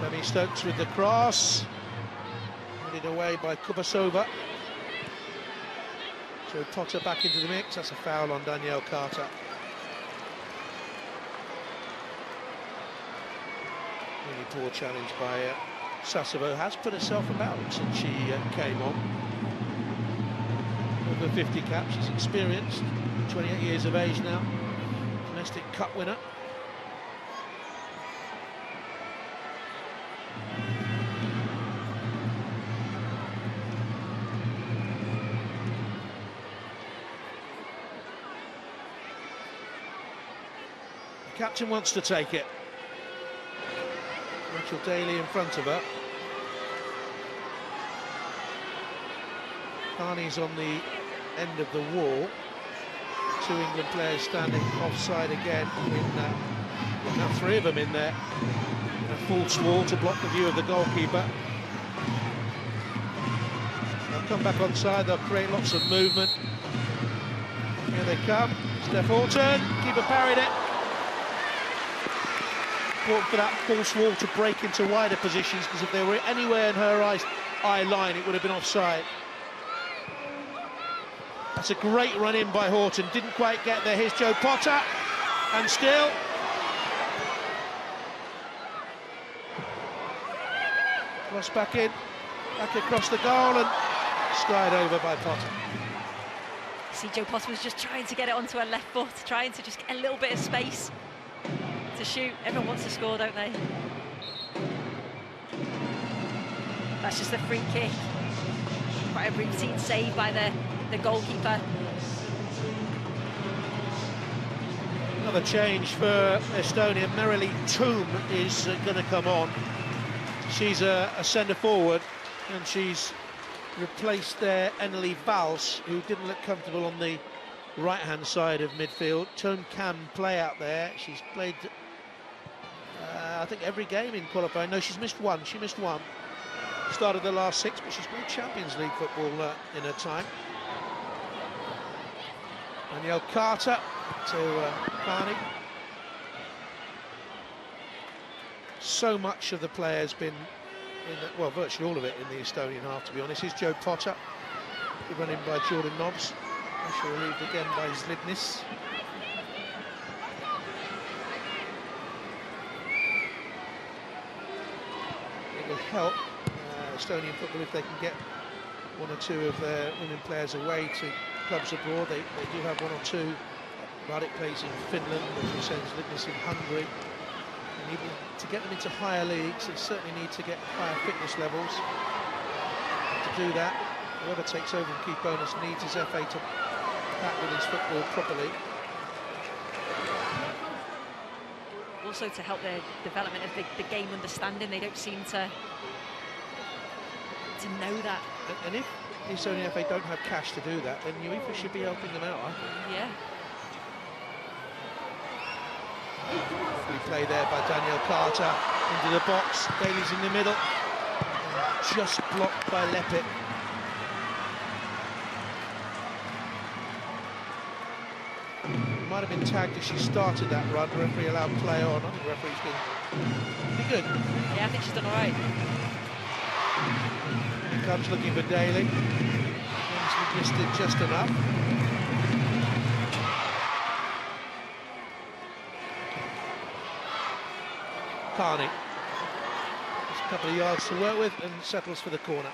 Demi Stokes with the cross. Headed away by Kubasova. So Potter back into the mix. That's a foul on Danielle Carter. Really poor challenge by Sassovo. Has put herself about since she came on. Over 50 caps. She's experienced. 28 years of age now. Domestic cup winner. Captain wants to take it. Rachel Daly in front of her. Carney's on the end of the wall. 2 England players standing offside again. Now 3 of them in there. In a false wall to block the view of the goalkeeper. They'll come back onside. They'll create lots of movement. Here they come. Steph Horton. Keeper parried it. For that false wall to break into wider positions, because if they were anywhere in her eye line, it would have been offside. That's a great run in by Horton. Didn't quite get there. Here's Jo Potter, and still. Cross back in, back across the goal, and skied over by Potter. See, Jo Potter was just trying to get it onto her left foot, trying to just get a little bit of space to shoot. Everyone wants to score, don't they? That's just a free kick. Quite a routine save by the goalkeeper. Another change for Estonia. Merrilee Toom is going to come on. She's a centre forward, and she's replaced there Ennelie Valls, who didn't look comfortable on the right-hand side of midfield. Toom can play out there. She's played I think every game in qualifying. No, she's missed one. She missed one. Started the last 6, but she's played Champions League football in her time. Danielle Carter to Carney. So much of the play has been, well, virtually all of it in the Estonian half, to be honest. Here's Jo Potter. The run in by Jordan Nobbs. Pressure relieved again by Zlidnis. It will help Estonian football if they can get one or two of their women players away to clubs abroad. They do have one or two. Radic plays in Finland, as we said, Zlidnis in Hungary. And even to get them into higher leagues, they certainly need to get higher fitness levels. To do that, whoever takes over from Keith Bonus needs his FA to back women's football properly. Also to help the development of the game understanding, they don't seem to know that. And if the Estonia FA don't have cash to do that, then UEFA should be helping them out. Yeah. Lovely play there by Danielle Carter into the box. Daly's in the middle, just blocked by Leppit. Might have been tagged as she started that run. The referee allowed play on. I think the referee's been pretty good. Yeah, I think she's done all right. Here comes looking for Daly. Just did just enough. Carney. Just a couple of yards to work with and settles for the corner.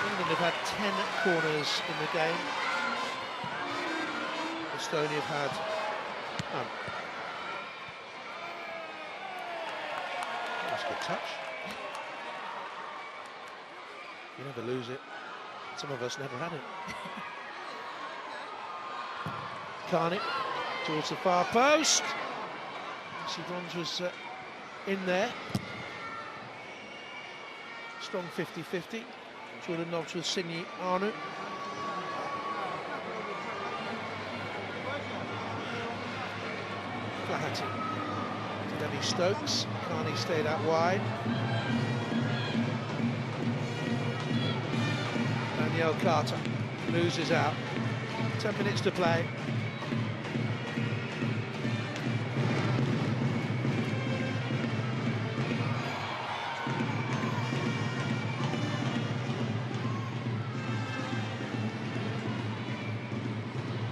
England have had 10 corners in the game. Estonia have had none. That's a good touch. You never lose it. Some of us never had it. Carney towards the far post. See, Bronze was in there. Strong 50-50. Jordan Nobbs with Signe Arnu. Flaherty to Debbie Stokes. Carney stayed out wide. Danielle Carter loses out. 10 minutes to play.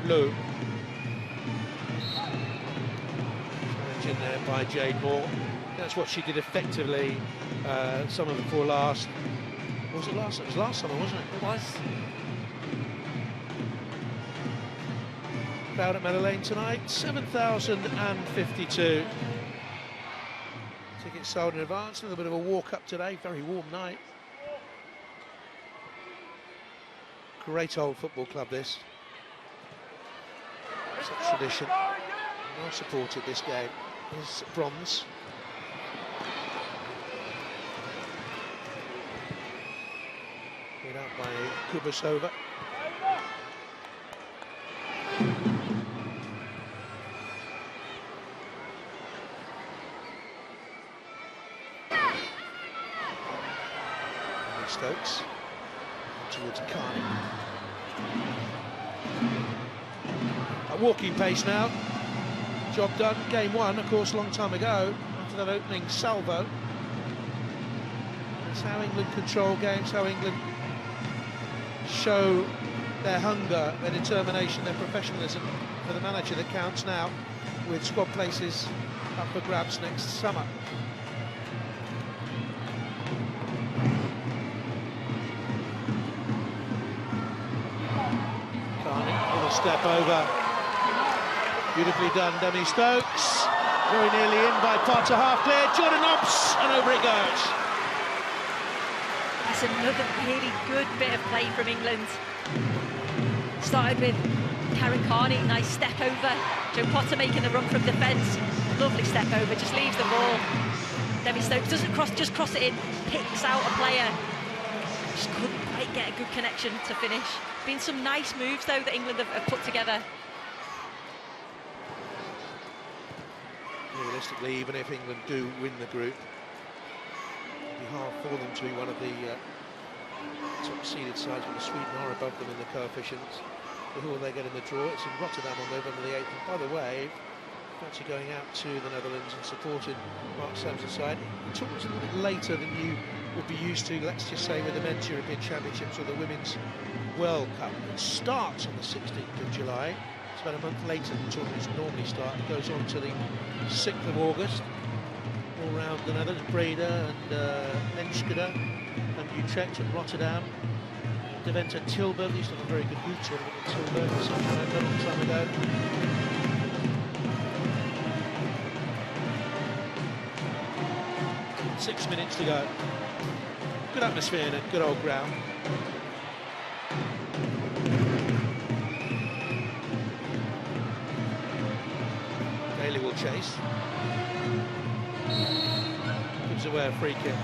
Lou. Challenge in there by Jade Moore. That's what she did effectively summer before last. Was it last? It was last summer, wasn't it? It was. Crowd at Meadow Lane tonight, 7,052. Tickets sold in advance. A little bit of a walk up today. Very warm night. Great old football club, this. Such tradition. Well supported this game. Is Bronze. Put out by Kubasova. Stokes towards Carney. At walking pace now. Job done. Game one, of course, a long time ago. After that opening salvo. It's how England control games, how England show their hunger, their determination, their professionalism for the manager that counts now, with squad places up for grabs next summer. Step over, beautifully done, Demi Stokes, very nearly in by Potter, half clear, Jordan Nobbs, and over it goes. That's another really good bit of play from England. Started with Karen Carney, nice step over, Jo Potter making the run from defence, lovely step over, just leaves the ball. Demi Stokes doesn't just cross it in, picks out a player. Just couldn't quite get a good connection to finish. Been some nice moves though that England have put together. Realistically, even if England do win the group, it'd be hard for them to be one of the top seeded sides, with Sweden are above them in the coefficients. But who will they get in the draw? It's in Rotterdam on November the 8th. And by the way, fancy going out to the Netherlands and supporting Mark Samson's side. The tournament's a little bit later than you would be used to, let's just say, with the Men's European Championships or the Women's World Cup. It starts on the 16th of July. It's about a month later than tournaments normally start. It goes on to the 6th of August. All round the Netherlands, Breda and Enschede and Utrecht and Rotterdam. Deventer Tilburg used to have a very good youth tournament in Tilburg some time, a long time ago. Six minutes to go. Good atmosphere and a good old ground. Daly will chase. Gives away a free kick.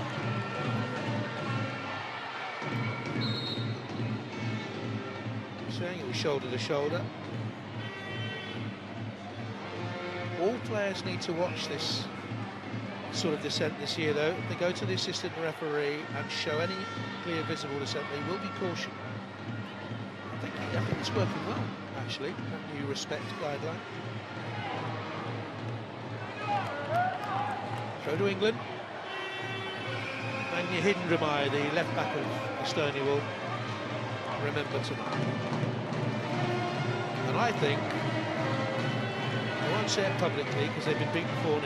Saying it was shoulder to shoulder. All players need to watch this sort of dissent this year, though. If they go to the assistant referee and show any clear visible dissent, they will be cautioned. I think it's working well, actually, that new respect guideline. Throw to England. Magna Hindramai, the left back of Estonia, will remember tonight. And I think, I won't say it publicly because they've been beaten 4-0,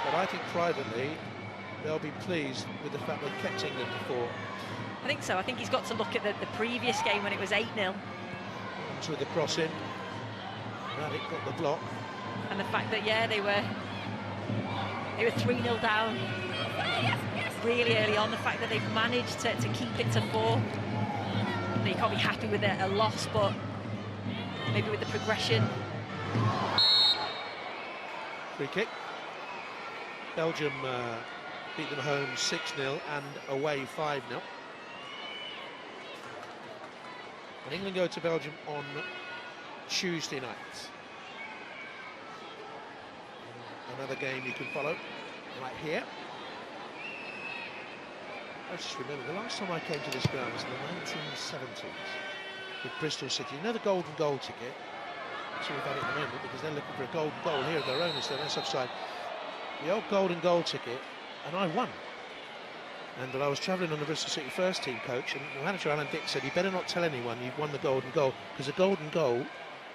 but I think privately they'll be pleased with the fact they've kept England before. I think so. I think he's got to look at the previous game when it was 8-0. With the cross in, Radic got the block. And the fact that, yeah, they were 3-0 down really early on. The fact that they've managed to keep it to 4. You can't be happy with a loss, but maybe with the progression. Free kick. Belgium beat them home 6-0 and away 5-0. And England go to Belgium on Tuesday night. Another game you can follow right here. I just remember the last time I came to this ground was in the 1970s with Bristol City. You know the golden goal ticket? That's all about it at the moment because they're looking for a golden goal here of their own instead of that's offside. The old golden goal ticket, and I won. But I was travelling on the Bristol City first team coach, and the manager Alan Dick said, "You better not tell anyone you've won the golden goal," because the golden goal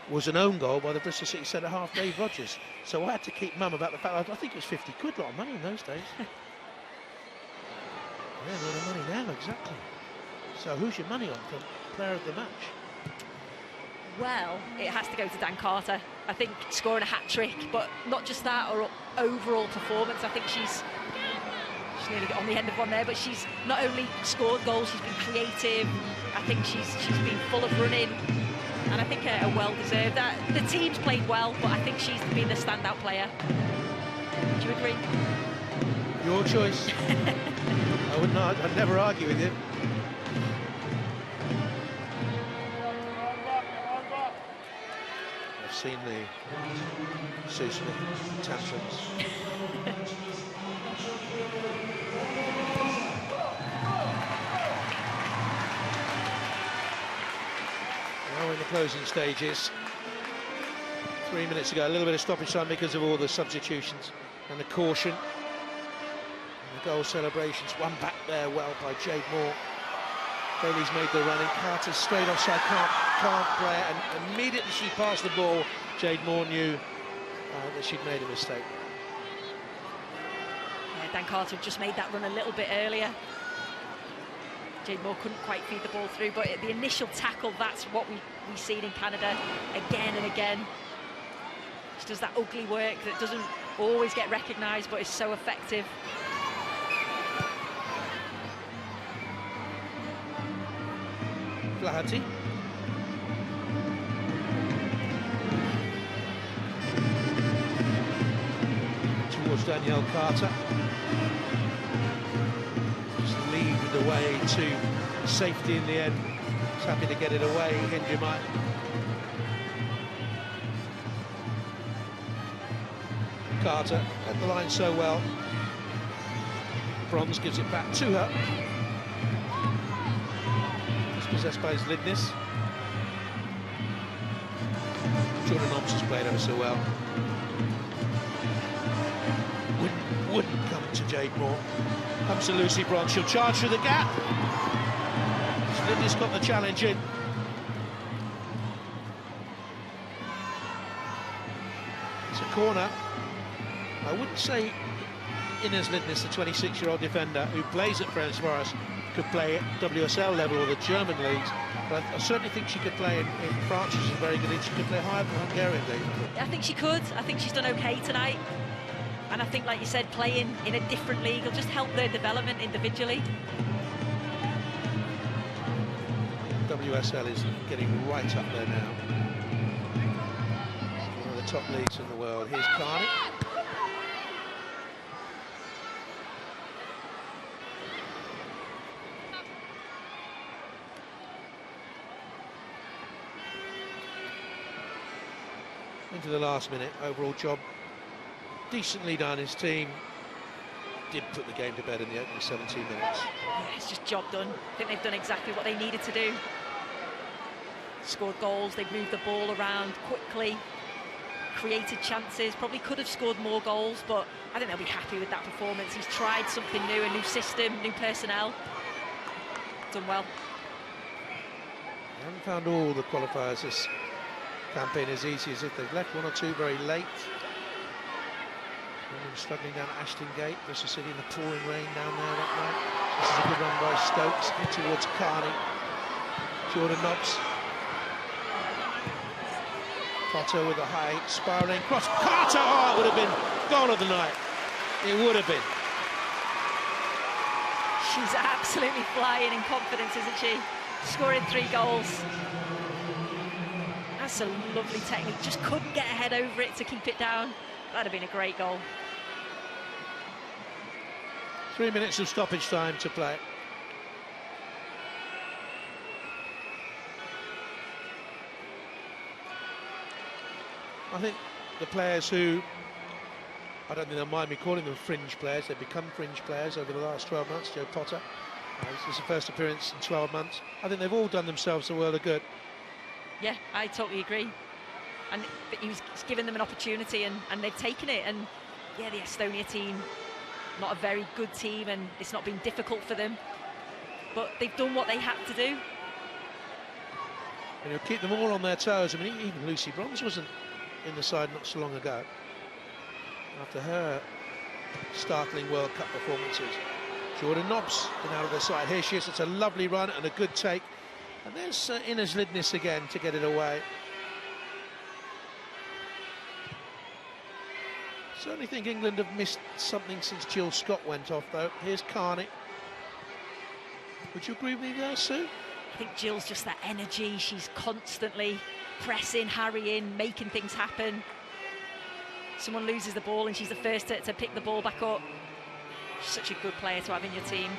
was an own goal by the Bristol City centre-half Dave Rogers. So I had to keep mum about the fact, I think it was 50 quid, a lot of money in those days. Yeah, a lot of money now, exactly. So who's your money on for player of the match? Well, it has to go to Dan Carter. I think scoring a hat-trick, but not just that, or overall performance. I think she's nearly got on the end of one there, but she's not only scored goals, she's been creative. I think she's been full of running, and I think a well-deserved. The team's played well, but I think she's been the standout player. Do you agree? Your choice. I'd never argue with you. I've seen the Sue Smith tantrums. Now we're in the closing stages. 3 minutes ago, a little bit of stoppage time because of all the substitutions and the caution. And the goal celebrations, one back there well by Jade Moore. Bailey's made the running, Carter's straight offside, can't play it, and immediately she passed the ball, Jade Moore knew that she'd made a mistake. Yeah, Dan Carter just made that run a little bit earlier. Jade Moore couldn't quite feed the ball through, but the initial tackle, that's what we've seen in Canada again and again. She does that ugly work that doesn't always get recognised, but is so effective. Flaherty. Towards Danielle Carter. Just lead the way to safety in the end. He's happy to get it away, Hindramai. Carter at the line so well. Bronze gives it back to her. Possessed by his Lidness. Jordan Obbs has played ever so well. Wouldn't come to Jade Moore. Comes to Lucy Bronze, she'll charge through the gap. Lindy's got the challenge in. It's a corner. I wouldn't say Ines Lindnes, the 26-year-old defender who plays at Ferencváros, could play at WSL level or the German leagues, but I certainly think she could play in France, which is a very good league. She could play higher than the Hungarian league. I think she could. I think she's done okay tonight. And I think, like you said, playing in a different league will just help their development individually. WSL is getting right up there now. One of the top leagues in the world. Here's Carney. Into the last minute, overall job decently done. His team did put the game to bed in the opening 17 minutes. Yeah, it's just job done. I think they've done exactly what they needed to do. Scored goals, they've moved the ball around quickly, created chances, probably could have scored more goals, but I think they'll be happy with that performance. He's tried something new, a new system, new personnel. Done well. They haven't found all the qualifiers this campaign as easy as if they've left one or two very late. Struggling down Ashton Gate versus City in the pouring rain down there that night. This is a good run by Stokes in towards Carney. Jordan Nobbs. Potter with a high spiralling cross. Carter! Oh, it would have been goal of the night. It would have been. She's absolutely flying in confidence, isn't she? Scoring 3 goals. That's a lovely technique. Just couldn't get a head over it to keep it down. That'd have been a great goal. 3 minutes of stoppage time to play. I think the players who, I don't think they'll mind me calling them fringe players, they've become fringe players over the last 12 months. Joe Potter, this is the first appearance in 12 months. I think they've all done themselves a world of good. Yeah, I totally agree. And he was giving them an opportunity and they've taken it. And yeah, the Estonia team, not a very good team, and it's not been difficult for them, but they've done what they had to do. And you'll keep them all on their toes. I mean, even Lucy Bronze wasn't in the side not so long ago after her startling World Cup performances. Jordan Nobbs been out of the side. Here she is. It's a lovely run and a good take. And there's Ines Lindnes again to get it away. Certainly think England have missed something since Jill Scott went off, though. Here's Carney. Would you agree with me there, Sue? I think Jill's just that energy. She's constantly pressing, harrying, making things happen. Someone loses the ball and she's the first to pick the ball back up. She's such a good player to have in your team.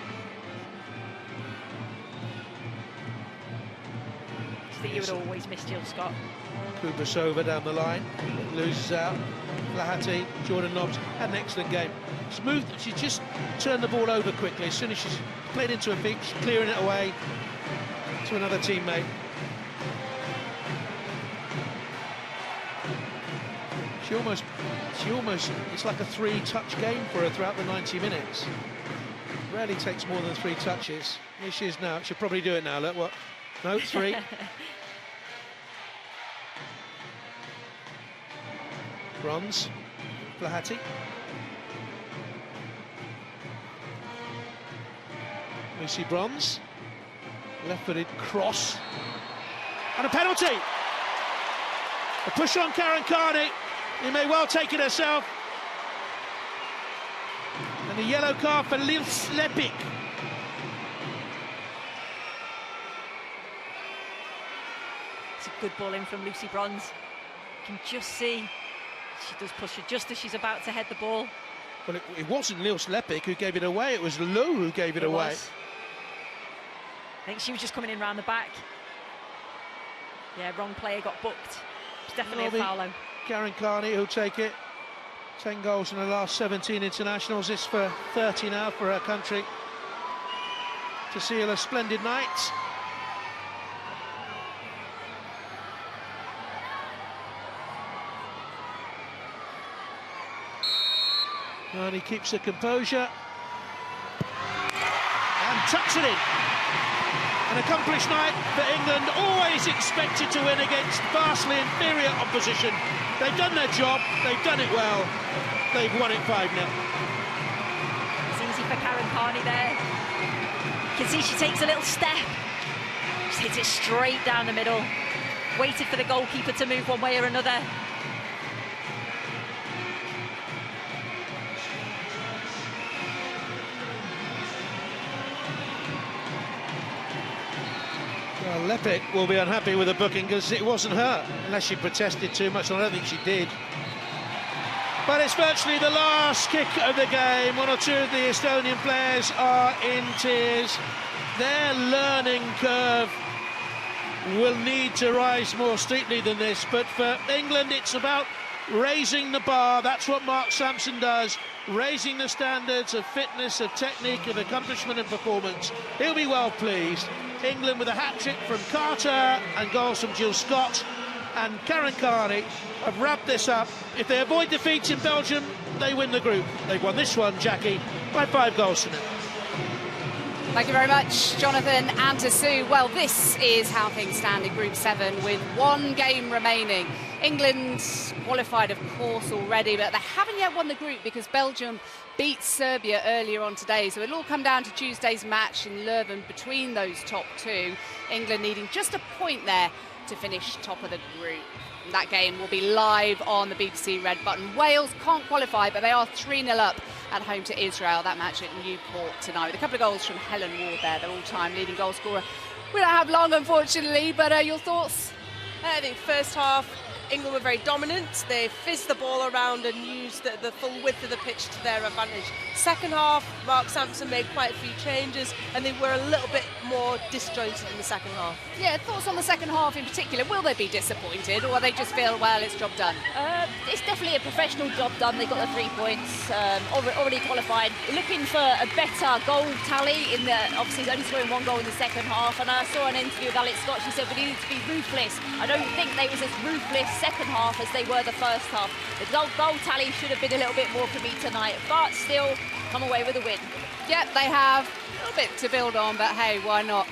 I think you would always miss Jill Scott. Kubrasova down the line, loses out. Flaherty, Jordan Nobbs had an excellent game. Smooth, she just turned the ball over quickly. As soon as she's played into her feet, she's clearing it away to another teammate. She almost, it's like a 3-touch game for her throughout the 90 minutes. Rarely takes more than 3 touches. Here she is now. She'll probably do it now. Look, what? No, 3. Bronze, Flaherty. Lucy Bronze, left-footed cross, and a penalty. A push on Karen Carney. He may well take it herself. And a yellow card for Nils Lepik. It's a good ball in from Lucy Bronze. You can just see she does push her just as she's about to head the ball. Well, it wasn't Nils Lepik who gave it away, it was Lou who gave it away. I think she was just coming in round the back. Yeah, wrong player got booked. It's definitely a foul though. Karen Carney who'll take it. 10 goals in the last 17 internationals. It's for 30 now for her country to seal a splendid night. And he keeps the composure. tucks it in. An accomplished night for England, always expected to win against vastly inferior opposition. They've done their job, they've done it well, they've won it 5-0. It's easy for Karen Carney there. You can see she takes a little step. Just hits it straight down the middle. Waited for the goalkeeper to move one way or another. Well, Leppit will be unhappy with the booking because it wasn't her, unless she protested too much, and I don't think she did. But it's virtually the last kick of the game. One or two of the Estonian players are in tears. Their learning curve will need to rise more steeply than this, but for England it's about raising the bar. That's what Mark Sampson does, raising the standards of fitness, of technique, of accomplishment and performance. He'll be well pleased. England with a hat-trick from Carter and goals from Jill Scott, and Karen Carney have wrapped this up. If they avoid defeat in Belgium, they win the group. They've won this one, Jackie, by 5 goals to 0. Thank you very much, Jonathan and to Sue. Well, this is how things stand in Group 7 with one game remaining. England qualified, of course, already, but they haven't yet won the group because Belgium beat Serbia earlier on today. So it'll all come down to Tuesday's match in Leuven between those top two. England needing just a point there to finish top of the group. That game will be live on the BBC Red Button. Wales can't qualify, but they are 3-0 up at home to Israel. That match at Newport tonight. With a couple of goals from Helen Ward there, the all-time leading goal scorer. We don't have long, unfortunately, but your thoughts? I think first half, England were very dominant. They fizzed the ball around and used the full width of the pitch to their advantage. Second half, Mark Sampson made quite a few changes and they were a little bit more disjointed in the second half. Yeah, thoughts on the second half in particular? Will they be disappointed or will they just feel, well, it's job done? It's definitely a professional job done. They got the 3 points, already qualified. Looking for a better goal tally. Obviously, only scoring 1 goal in the second half. And I saw an interview with Alex Scott. She said we needed to be ruthless. I don't think they was as ruthless second half as they were the first half. The goal tally should have been a little bit more for me tonight, but still come away with a win. Yep, they have a little bit to build on, but hey, why not?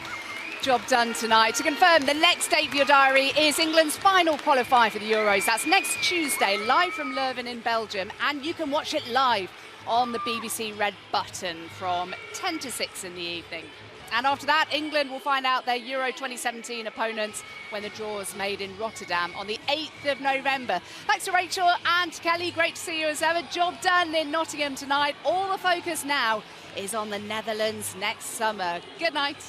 Job done tonight. To confirm, the next date for your diary is England's final qualifier for the Euros. That's next Tuesday, live from Leuven in Belgium, and you can watch it live on the BBC Red Button from 10 to 6 in the evening. And after that, England will find out their Euro 2017 opponents when the draw is made in Rotterdam on the 8th of November. Thanks to Rachel and Kelly. Great to see you as ever. Job done in Nottingham tonight. All the focus now is on the Netherlands next summer. Good night.